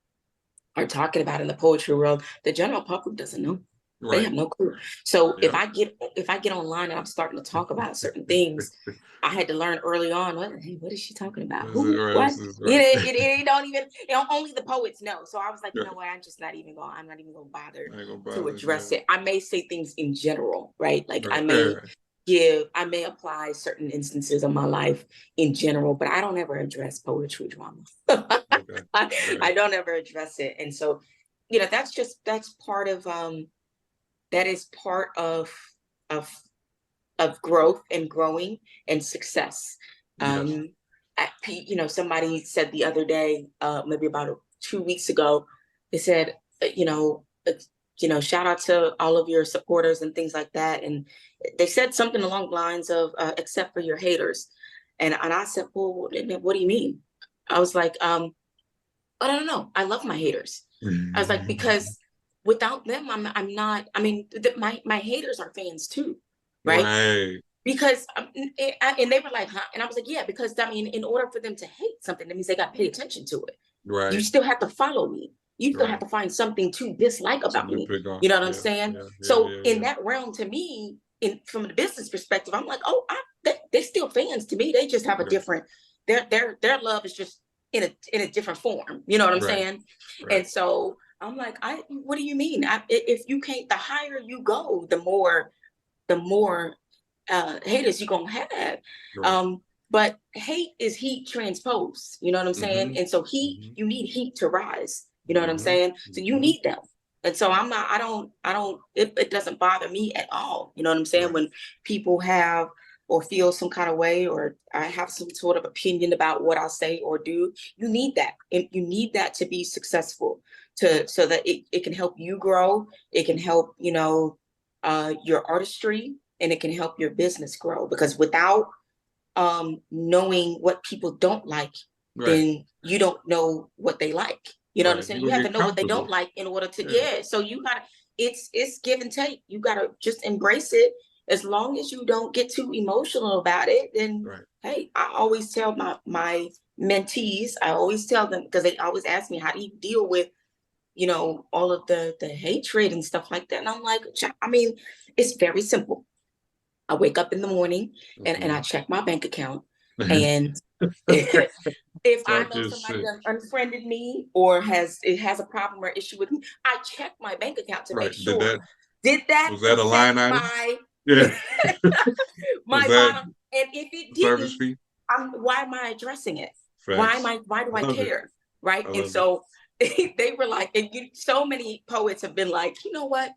are talking about in the poetry world, the general public doesn't know. They Right. have no clue. So if Yeah. I get online and I'm starting to talk about certain things, I had to learn early on, what is she talking about? This is Who? right. What? This is It don't even, only the poets know. So I was like, right. what? I'm not even gonna bother I ain't gonna to bother. address Yeah. it. I may say things in general, right? Like Right. Right. I may apply certain instances of my life in general, but I don't ever address poetry drama. Okay. I don't ever address it. And so, that's part of that is part of growth and growing and success. Yes. Somebody said the other day, maybe about 2 weeks ago, they said, shout out to all of your supporters and things like that. And they said something along the lines of, except for your haters. And I said, well, what do you mean? I was like, I don't know. I love my haters. I was like, because without them, I'm not. I mean, my haters are fans too, right? Right. Because and they were like, huh? And I was like, yeah, because I mean, in order for them to hate something, that means they got to pay attention to it. You Right. still have to follow me. You still have Right. to find something to dislike about Something to me. pick on. You know what I'm Yeah. saying? Yeah. Yeah. So Yeah. in Yeah. that realm, to me, from the business perspective, I'm like, oh, they're still fans to me. They just have a Okay. different. Their love is just in a different form. You know what I'm Right. saying? Right. And so I'm like, what do you mean? If you can't, the higher you go, the more haters you're gonna have. Right. But hate is heat transposed, you know what I'm Mm-hmm. saying? And so Mm-hmm. you need heat to rise, you know what I'm Mm-hmm. saying? So you Mm-hmm. need them. And so it doesn't bother me at all. You know what I'm saying? Right. When people have or feel some kind of way, or I have some sort of opinion about what I say or do, you need that. And you need that to be successful, so that it can help you grow. It can help, your artistry, and it can help your business grow, because without knowing what people don't like, Right. then you don't know what they like. You know what I'm Right. saying? You're You gonna have to get know what they don't comfortable. like in order to, Yeah. yeah. So you gotta, it's give and take. You gotta just embrace it. As long as you don't get too emotional about it, then Right. hey, I always tell my mentees, I always tell them, because they always ask me, how do you deal with, you know, all of the hatred and stuff like that? And I'm like, I mean, it's very simple. I wake up in the morning and I check my bank account. And if I Talk know your somebody shit. done unfriended me or has a problem or issue with me, I check my bank account to make Right. Did sure, that did that was that a affect line item? my Yeah. Was my that bottom? And if it service didn't, fee? why am I addressing it? Facts. Why do I Love it. care? Right. I And love it. so they were like, and so many poets have been like, you know what?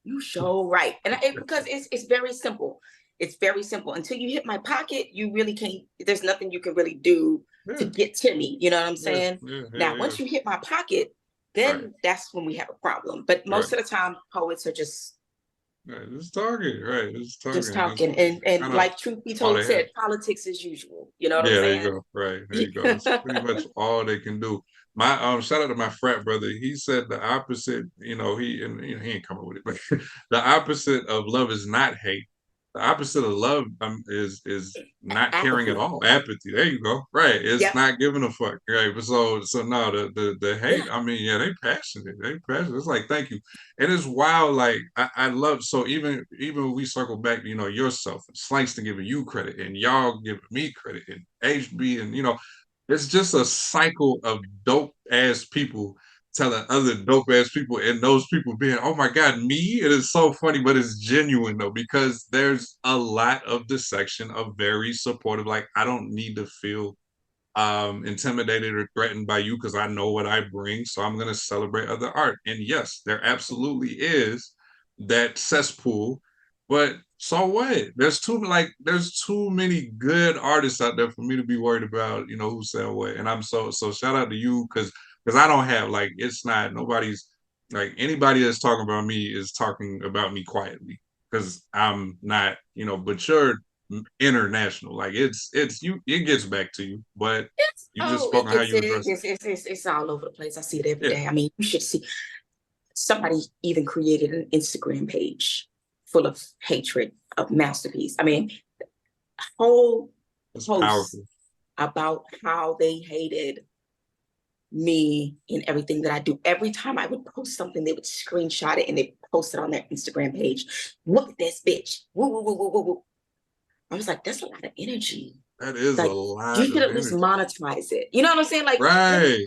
You show right. And because it's very simple. It's very simple. Until you hit my pocket, you really can't, there's nothing you can really do to Yeah. get to me. You know what I'm Yeah. saying? Yeah. Now, Yeah. once you hit my pocket, Right. then that's when we have a problem. But most Right. of the time, poets are just Right. Just talking. Right. Just talking. That's talking. And kind of like truth be all told they have. said, politics as usual. You know what I'm Yeah, there you saying? go. Right. There you go. That's pretty much all they can do. My shout out to my frat brother. He said the opposite, he and he ain't coming with it, but the opposite of love is not hate. The opposite of love is not caring at Apathy. all. Apathy. There you go. Right. It's Yep. not giving a fuck. Right. But so no, the Yeah. hate, I mean, yeah, they passionate. They passionate. It's like thank you. And it's wild, like I love so even when we circle back, yourself and Slangston giving you credit and y'all giving me credit and HB and it's just a cycle of dope ass people telling other dope ass people and those people being, oh my God, me? It is so funny, but it's genuine though, because there's a lot of the section of very supportive, like I don't need to feel intimidated or threatened by you because I know what I bring. So I'm going to celebrate other art. And yes, there absolutely is that cesspool, but so what? There's too many good artists out there for me to be worried about, who's saying what. And I'm so shout out to you because I don't have like it's not nobody's like anybody that's talking about me is talking about me quietly because I'm not, but you're international. Like it's you. It gets back to you, but you just spoke It on how gets you it. address It's all over the place. I see it every it. day. I mean, you should see, somebody even created an Instagram page full of hatred of Masterpiece. I mean, whole Yeah, it's posts powerful. about how they hated me and everything that I do. Every time I would post something, they would screenshot it and they post it on their Instagram page. Look at this bitch. Woo, woo, woo, woo, woo, woo. I was like, that's a lot of energy. That is a Like, you lot should of at least energy, monetize it. You know what I'm saying? Like, right?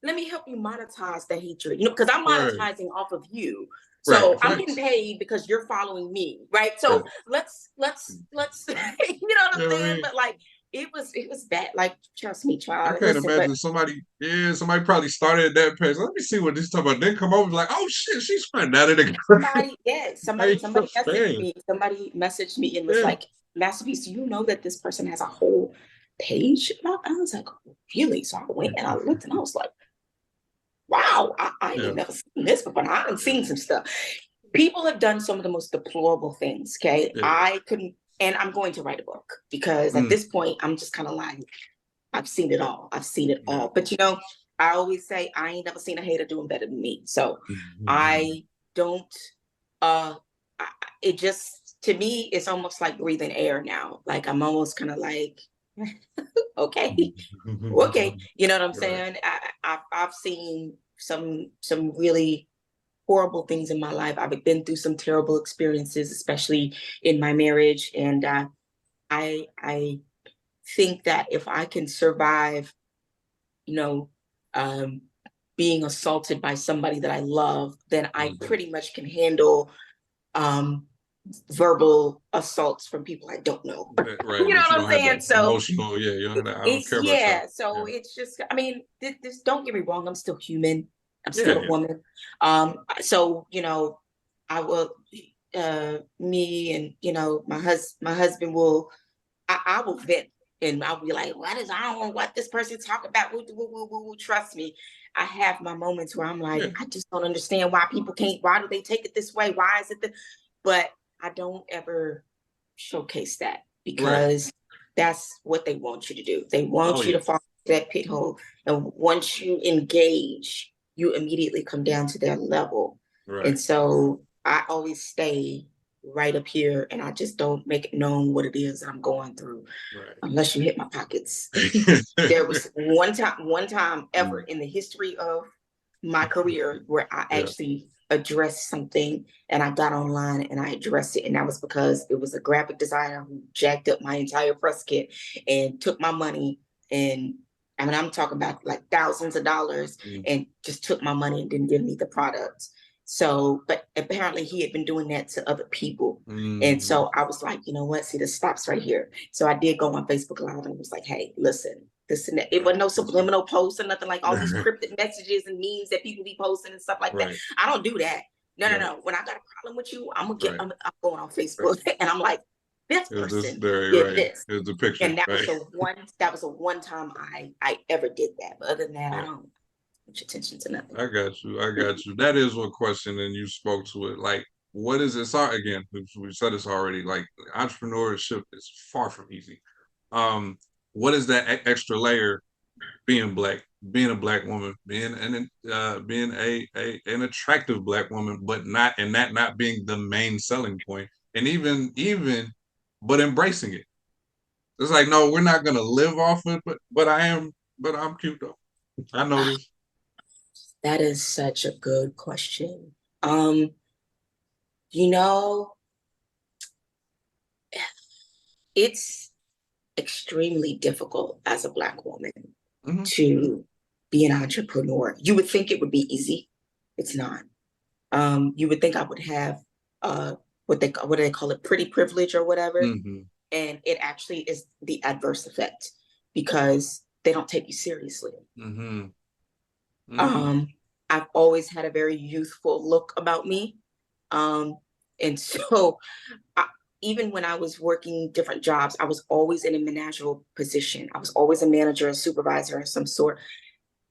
let me help you monetize the hatred, because I'm Right, monetizing off of you. right. So I'm getting Facts. paid because you're following me, right? Right. So let's you know what I'm You know what I saying? mean? But like it was bad. Like, trust me, I child. can't Listen, but imagine somebody probably started at that page. Let me see what this talking about. Then come over like, oh shit, she's fine. Now they somebody messaged fan. me. Somebody messaged me and was Yeah, like, Masterpiece, do you know that this person has a whole page? I was like, oh, really? So I went and I looked and I was like, wow, I yeah, ain't never seen this before. I haven't yeah, seen some stuff. People have done some of the most deplorable things. Okay. yeah. I couldn't, and I'm going to write a book because at Mm, this point, I'm just kind of like, I've seen it all. I've seen it yeah. all. But I always say I ain't never seen a hater doing better than me. So Mhm. I don't, uh, I, it just, to me, it's almost like breathing air now. Like I'm almost kind of like, okay, okay. You know what I'm Right. saying? I've seen some really horrible things in my life. I've been through some terrible experiences, especially in my marriage, and I think that if I can survive, you know, um, being assaulted by somebody that I love, then I Mhm. pretty much can handle um, verbal assaults from people I don't know. Right, You know but you what I'm don't have saying? that So emotional, yeah, you don't have that, I don't it's care about y'all. yeah. So Yeah. it's just, I mean, this, don't get me wrong. I'm still human. I'm Yeah, still a yeah. woman. So I will. Me and my husband will. I will vent and I'll be like, I don't know what this person's talking about. Woo, woo, woo, woo, woo. Trust me, I have my moments where I'm like, Yeah. I just don't understand why people can't. Why do they take it this way? Why is it the? But I don't ever showcase that Right. because that's what they want you to do. They Oh, want you yeah. to fall into that pit hole. And once you engage, you immediately come down to their level. Right. And so I always stay right up here, and I just don't make it known what it is that I'm going through, Right. unless you hit my pockets. There was one time ever in the history of my career where I actually addressed something, and I got online and I addressed it, and that was because it was a graphic designer who jacked up my entire press kit and took my money, and I mean, I'm talking about like thousands of dollars, and just took my money and didn't give me the product. So, but apparently he had been doing that to other people. And so I was like, you know what? See, this stops right here. So I did go on Facebook Live and was like, hey, listen, this and that. It wasn't no subliminal posts or nothing like all these cryptic messages and memes that people be posting and stuff like that. I don't do that. No. When I got a problem with you, I'm going on Facebook and I'm like, this person did this. Here's the picture. And that was the one time I ever did that. But other than that, I don't pay attention to nothing. I got you. That is one question, and you spoke to it. Like, what is it? Sorry, again, we said this already. Like, entrepreneurship is far from easy. What is that extra layer? Being black, being a black woman, being an attractive black woman, but not being the main selling point, and but embracing it. It's like, no, we're not gonna live off it, but I'm cute though. I know this. That is such a good question. You know, it's extremely difficult as a Black woman to be an entrepreneur. You would think it would be easy. It's not. You would think I would have what do they call it, pretty privilege or whatever. And it actually is the adverse effect because they don't take you seriously. I've always had a very youthful look about me. And so even when I was working different jobs, I was always in a managerial position. I was always a manager, a supervisor of some sort.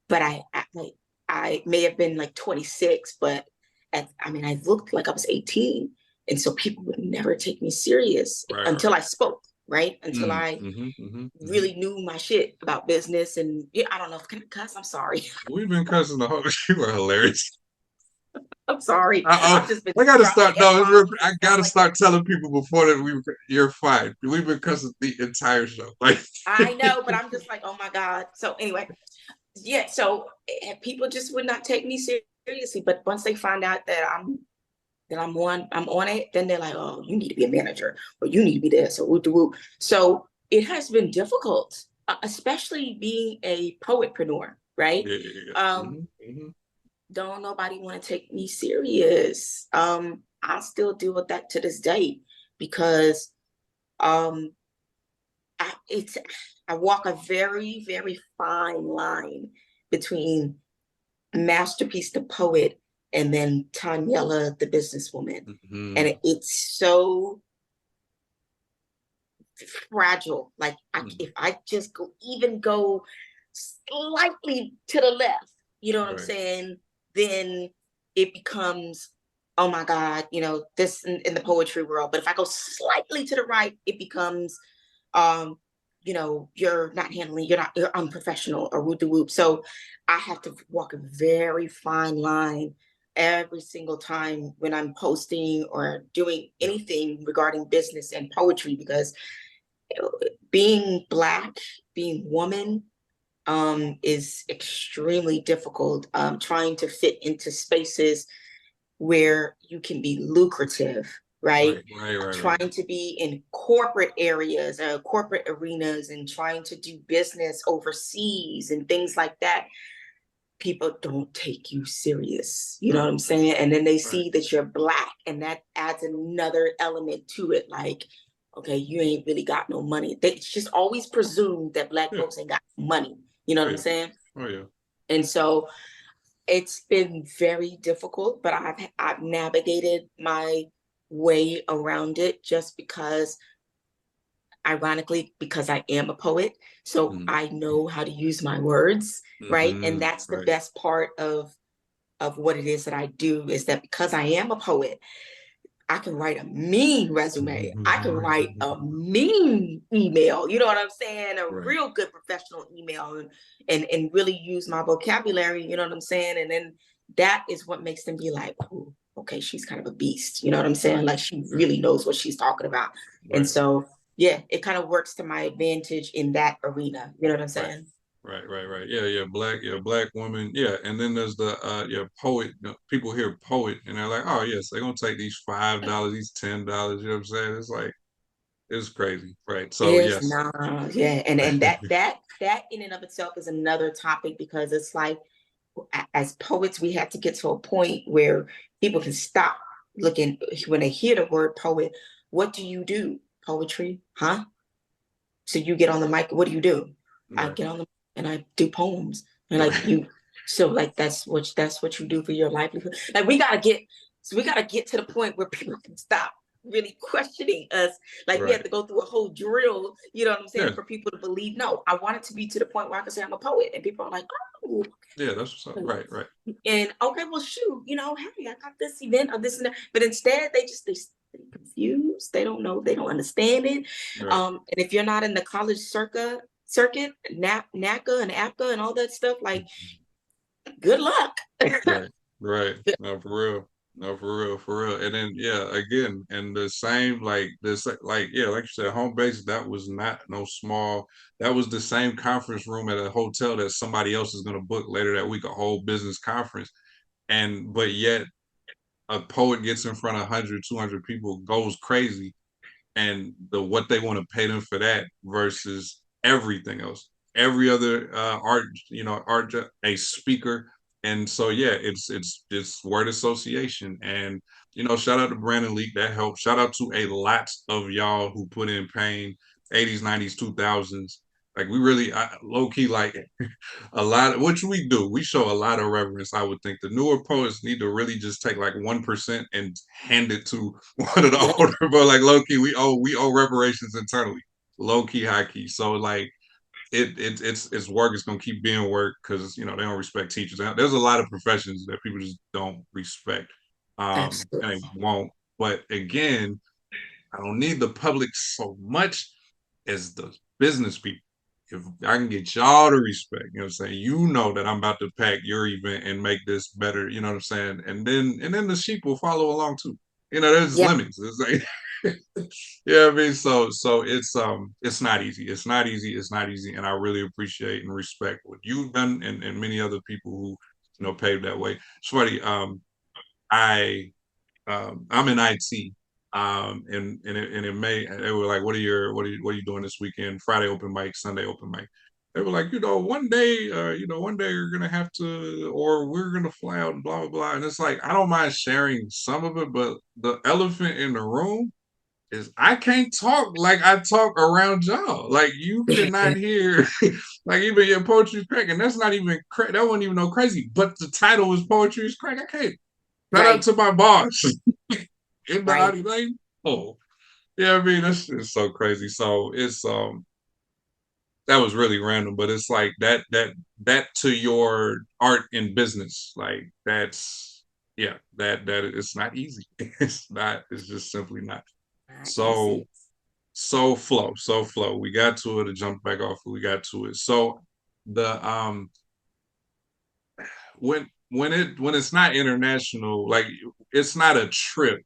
But I may have been like 26, but I looked like I was 18. And so people would never take me serious until I spoke, right? Until I really knew my shit about business. And I don't know if I can cuss. I'm sorry. We've been cussing the whole. You are hilarious. I'm sorry. I gotta start. I gotta start telling people before that you're fine. We've been cussing the entire show. Like I know, but I'm just like, oh my God. So anyway, so people just would not take me seriously. But once they find out that I'm on it, then they're like, oh, you need to be a manager, or you need to be this, or woo. So it has been difficult, especially being a poetpreneur, right? Don't nobody want to take me serious. I still deal with that to this day because I walk a very, very fine line between Masterpiece the poet and then Tanyella the businesswoman. And it's so fragile. Like if I just go slightly to the left, you know what I'm saying? Then it becomes, oh my God, this in the poetry world. But if I go slightly to the right, it becomes, you're not handling, you're unprofessional or whoop. So I have to walk a very fine line every single time when I'm posting or doing anything regarding business and poetry, because being Black, being woman, is extremely difficult. Trying to fit into spaces where you can be lucrative, right? Trying to be in corporate areas, corporate arenas, and trying to do business overseas and things like that. People don't take you serious, you know what I'm saying? And then they see that you're Black, and that adds another element to it. Like, okay, you ain't really got no money. It's just always presumed that Black folks ain't got money. You know what I'm saying? Oh yeah. And so it's been very difficult, but I've navigated my way around it just because, ironically, because I am a poet. So I know how to use my words, right? And that's the best part of what it is that I do, is that because I am a poet, I can write a mean resume. I can write a mean email. You know what I'm saying? A real good professional email, and really use my vocabulary. You know what I'm saying? And then that is what makes them be like, oh, okay, she's kind of a beast. You know what I'm saying? Right. Like she really knows what she's talking about. And Right. so, yeah, it kind of works to my advantage in that arena. You know what I'm Right. saying? Right. Yeah, black woman. Yeah. And then there's the poet. People hear poet and they're like, oh yes, they're gonna take these $5, these $10. You know what I'm saying? It's like it's crazy. Right. So Is yes. nah, yeah. And that in and of itself is another topic because it's like as poets, we have to get to a point where people can stop looking when they hear the word poet. What do you do? Poetry, huh? So you get on the mic. What do you do? I Right. get on the and I do poems. And like Right. you, so like that's what you do for your livelihood. Like we gotta get to the point where people can stop really questioning us. Like we have Right. to go through a whole drill, you know what I'm saying, Yeah. for people to believe. No, I want it to be to the point where I can say I'm a poet, and people are like, oh, Yeah. That's what's up. okay. Right. And okay, well, shoot, hey, I got this event or this and that. But instead, they confused. They don't know. They don't understand it. Right. And if you're not in the college circuit, NACA and APCA and all that stuff, like, good luck. Right. No, for real. No, for real. And then yeah, again, and the same like this like yeah, like you said, home base, that was not no small, that was the same conference room at a hotel that somebody else is gonna book later that week, a whole business conference. And but yet a poet gets in front of 100, 200 people, goes crazy, and what they want to pay them for that versus everything else, every other art, a speaker. And so yeah, it's word association. And shout out to Brandon Leak, that helped. Shout out to a lot of y'all who put in pain, 80s, 90s, 2000s. Like we really low key like a lot of what we do. We show a lot of reverence. I would think the newer poets need to really just take like 1% and hand it to one of the older, but like low key, we owe reparations internally, low key, high key. So like it's work. It's gonna keep being work because they don't respect teachers. There's a lot of professions that people just don't respect, and Absolutely. they won't. But again, I don't need the public so much as the business people. If I can get y'all to respect, what I'm saying, that I'm about to pack your event and make this better, what I'm saying? And then the sheep will follow along too. There's Yeah. limits. It's like yeah, I mean, so it's not easy. It's not easy. It's not easy. And I really appreciate and respect what you've done and many other people who, paved that way. Sweaty, I I'm in IT, and it may they were like, what are you doing this weekend? Friday open mic, Sunday open mic. They were like, one day you're gonna have to, or we're gonna fly out and blah blah blah. And it's like I don't mind sharing some of it, but the elephant in the room is I can't talk like I talk around y'all. Like you cannot hear, like even your poetry is crack, and that's not even that wasn't even no crazy. But the title was poetry is crack. I can't. Shout out Right. to my boss in the Right. audio. Like, oh, yeah, I mean that's just so crazy. So it's that was really random, but it's like that to your art and business, like that's yeah, that it's not easy. It's not. It's just simply not. Not So easy. so flow. We got to it. To jump back off. We got to it. So the when it's not international, like it's not a trip.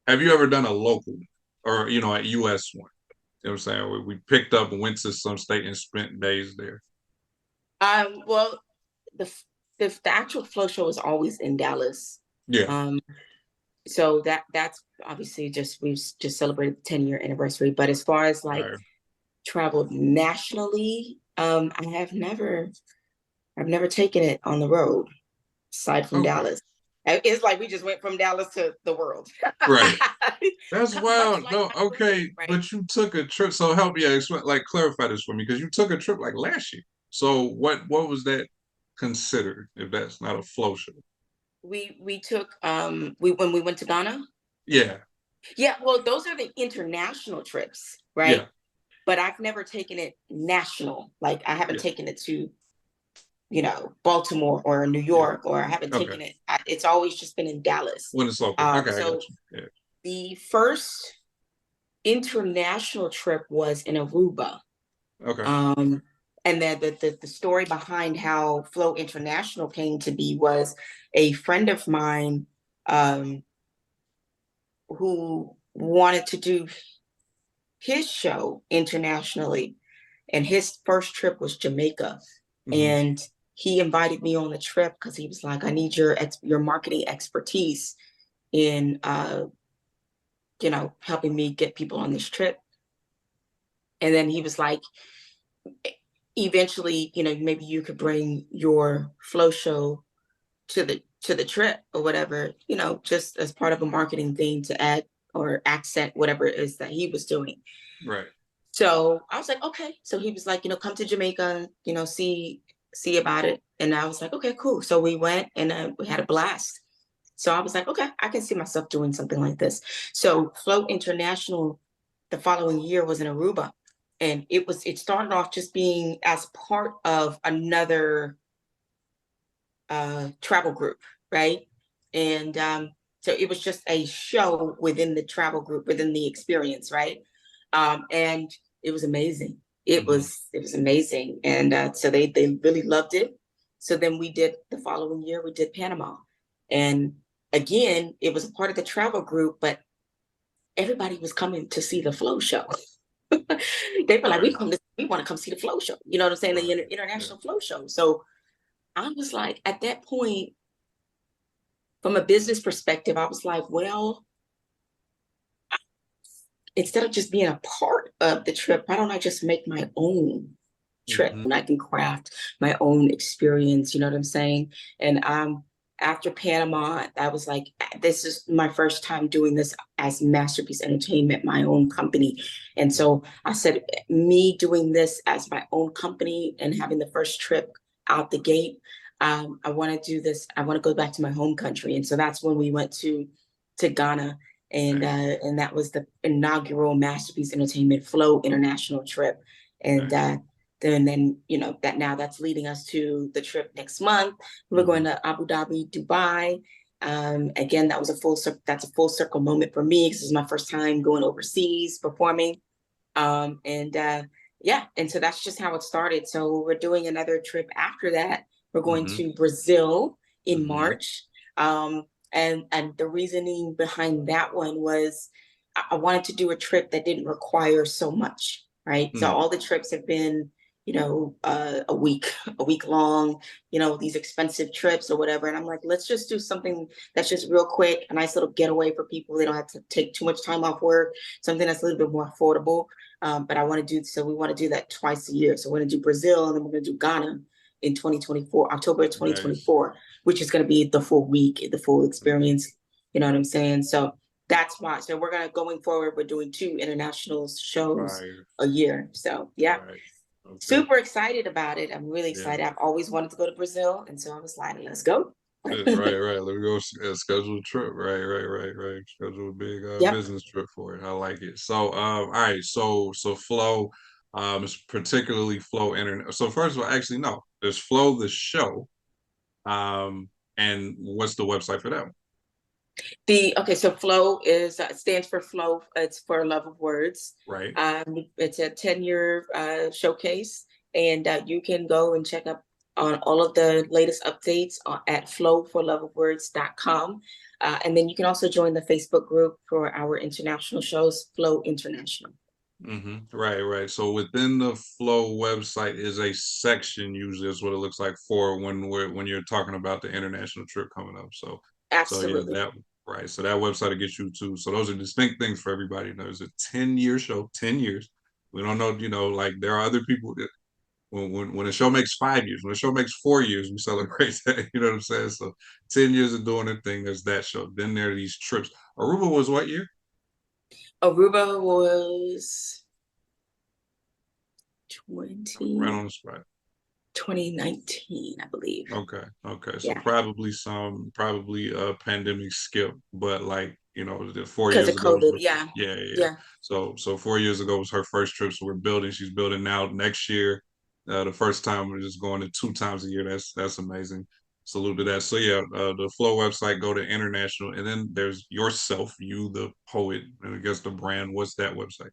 Have you ever done a local or a US one? You know what I'm saying? We picked up and went to some state and spent days there. Well, the the actual flow show is always in Dallas. Yeah. Um, so that's obviously we've just celebrated the 10-year anniversary. But as far as All like right. traveled nationally, I've never taken it on the road aside from Okay. Dallas. It's like we just went from Dallas to the world. Right. That's Much wild. like No, my okay, brand, right? but you took a trip. So help me, like clarify this for me, because you took a trip like last year. So what was that considered if that's not a flow show? We took when we went to Ghana. Yeah. Yeah, well, those are the international trips, right? Yeah. But I've never taken it national. Like I haven't Yeah. taken it to, Baltimore or New Yeah. York, or I haven't Okay. taken it. It's always just been in Dallas. When it's local. Okay, I got So you. Yeah. the first international trip was in Aruba. Okay. Um, And then the story behind how Flow International came to be was a friend of mine who wanted to do his show internationally, and his first trip was Jamaica. And he invited me on the trip because he was like, I need your marketing expertise in helping me get people on this trip. And then he was like, eventually, maybe you could bring your flow show to the trip or whatever, just as part of a marketing thing to add or accent whatever it is that he was doing. Right. So I was like, okay. So he was like, come to Jamaica, see about it. And I was like, okay, cool. So we went and we had a blast. So I was like, okay, I can see myself doing something like this. So Flow International the following year was in Aruba. And it started off just being as part of another travel group, right? And so it was just a show within the travel group, within the experience, right? And it was amazing. It was amazing, and so they really loved it. So then we did the following year. We did Panama, and again, it was a part of the travel group, but everybody was coming to see the Flow show. They were like, we want to come see the Flow show. You know what I'm saying? The international Flow show. So I was like, at that point, from a business perspective, I was like, well, instead of just being a part of the trip, why don't I just make my own trip and I can craft my own experience? You know what I'm saying? And after Panama, I was like, this is my first time doing this as Masterpiece Entertainment, my own company. And so I said, me doing this as my own company and having the first trip out the gate, I want to do this. I want to go back to my home country. And so that's when we went to Ghana. And that was the inaugural Masterpiece Entertainment Flow International trip. And then that's leading us to the trip next month. We're going to Abu Dhabi, Dubai. Again, that's a full circle moment for me because it's my first time going overseas performing. And so that's just how it started. So we're doing another trip after that. We're going to Brazil in March. And the reasoning behind that one was I wanted to do a trip that didn't require so much, right? So all the trips have been, a week long, these expensive trips or whatever. And I'm like, let's just do something that's just real quick, a nice little getaway for people. They don't have to take too much time off work, something that's a little bit more affordable. But we want to do that twice a year. So we're going to do Brazil and then we're going to do Ghana in 2024, October 2024, which is going to be the full week, the full experience. You know what I'm saying? So that's why. So going forward, we're doing 2 international shows a year. So yeah. Okay. Super excited about it. I'm really excited. I've always wanted to go to Brazil. And so I was like, let's go. Right. Let me go schedule a trip. Right. Schedule a big business trip for it. I like it. So, all right. So Flow, is particularly Flow Internet. So first of all, actually, no, there's Flow the show. And what's the website for that one? So Flow stands for Flow. It's for Love of Words. Right. It's a 10-year showcase, and you can go and check up on all of the latest updates at flowforloveofwords.com. And then you can also join the Facebook group for our international shows, Flow International. Right. So within the Flow website is a section, usually is what it looks like, for when you're talking about the international trip coming up. So absolutely. So that website will get you to. So those are distinct things for everybody. There's a 10-year show, 10 years. We don't know, like there are other people that when a show makes 5 years, when a show makes 4 years, we celebrate that. You know what I'm saying? So 10 years of doing a thing, there's that show. Then there are these trips. Aruba was what year? Aruba was 20. Right on the spot. 2019, I believe. Okay. So probably a pandemic skip, but like, the 4 years ago. COVID, yeah. So 4 years ago was her first trip. So she's building now next year. The first time we're just going to 2 times a year. That's amazing. Salute to that. So the Flow website, go to international, and then there's yourself, you the poet, and I guess the brand. What's that website?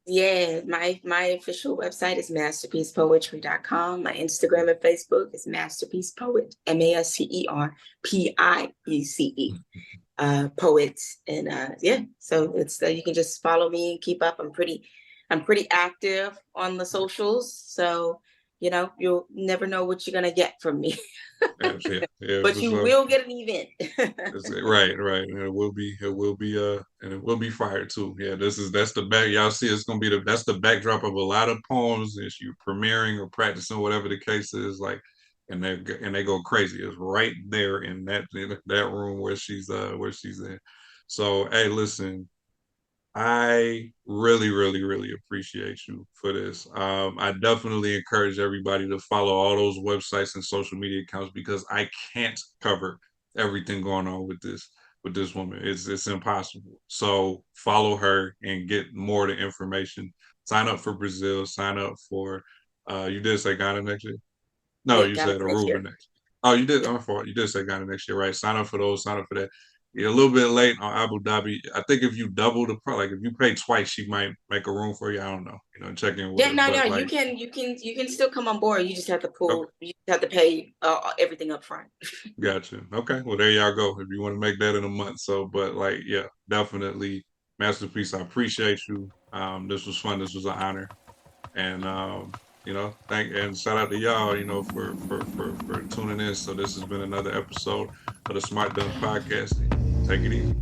Yeah, my official website is masterpiecepoetry.com. My Instagram and Facebook is Masterpiece Poet, MasterPiece, poets. And yeah, so it's you can just follow me and keep up. I'm pretty active on the socials, so you'll never know what you're gonna get from me. Yeah, yeah, But for you sure. will get an event. Right, right. And and it will be fire too. Yeah, that's the back. Y'all see, it's gonna be that's the backdrop of a lot of poems that you premiering or practicing, whatever the case is. Like, and they go crazy. It's right there in that room where she's in. So, hey, listen, I really, really, really appreciate you for this. I definitely encourage everybody to follow all those websites and social media accounts because I can't cover everything going on with this woman. It's impossible. So follow her and get more of the information. Sign up for Brazil. Sign up for you did say Ghana next year? No, Yeah, you got it said next Aruba year. next. Oh, you did. Yeah. I'm fault. You did say Ghana next year, right? Sign up for those. Sign up for that. You're a little bit late on Abu Dhabi. I think if you double the price, like if you pay twice, she might make a room for you. I don't know. Check in with Yeah, her. no, But you like, can still come on board. You just have to okay, you have to pay everything up front. gotcha. Okay, well there y'all go. If you want to make that in a month, so but like, yeah, definitely masterpiece. I appreciate you. This was fun. This was an honor, and thank and shout out to y'all. For tuning in. So this has been another episode of the Smart Done Podcasting. Take it easy.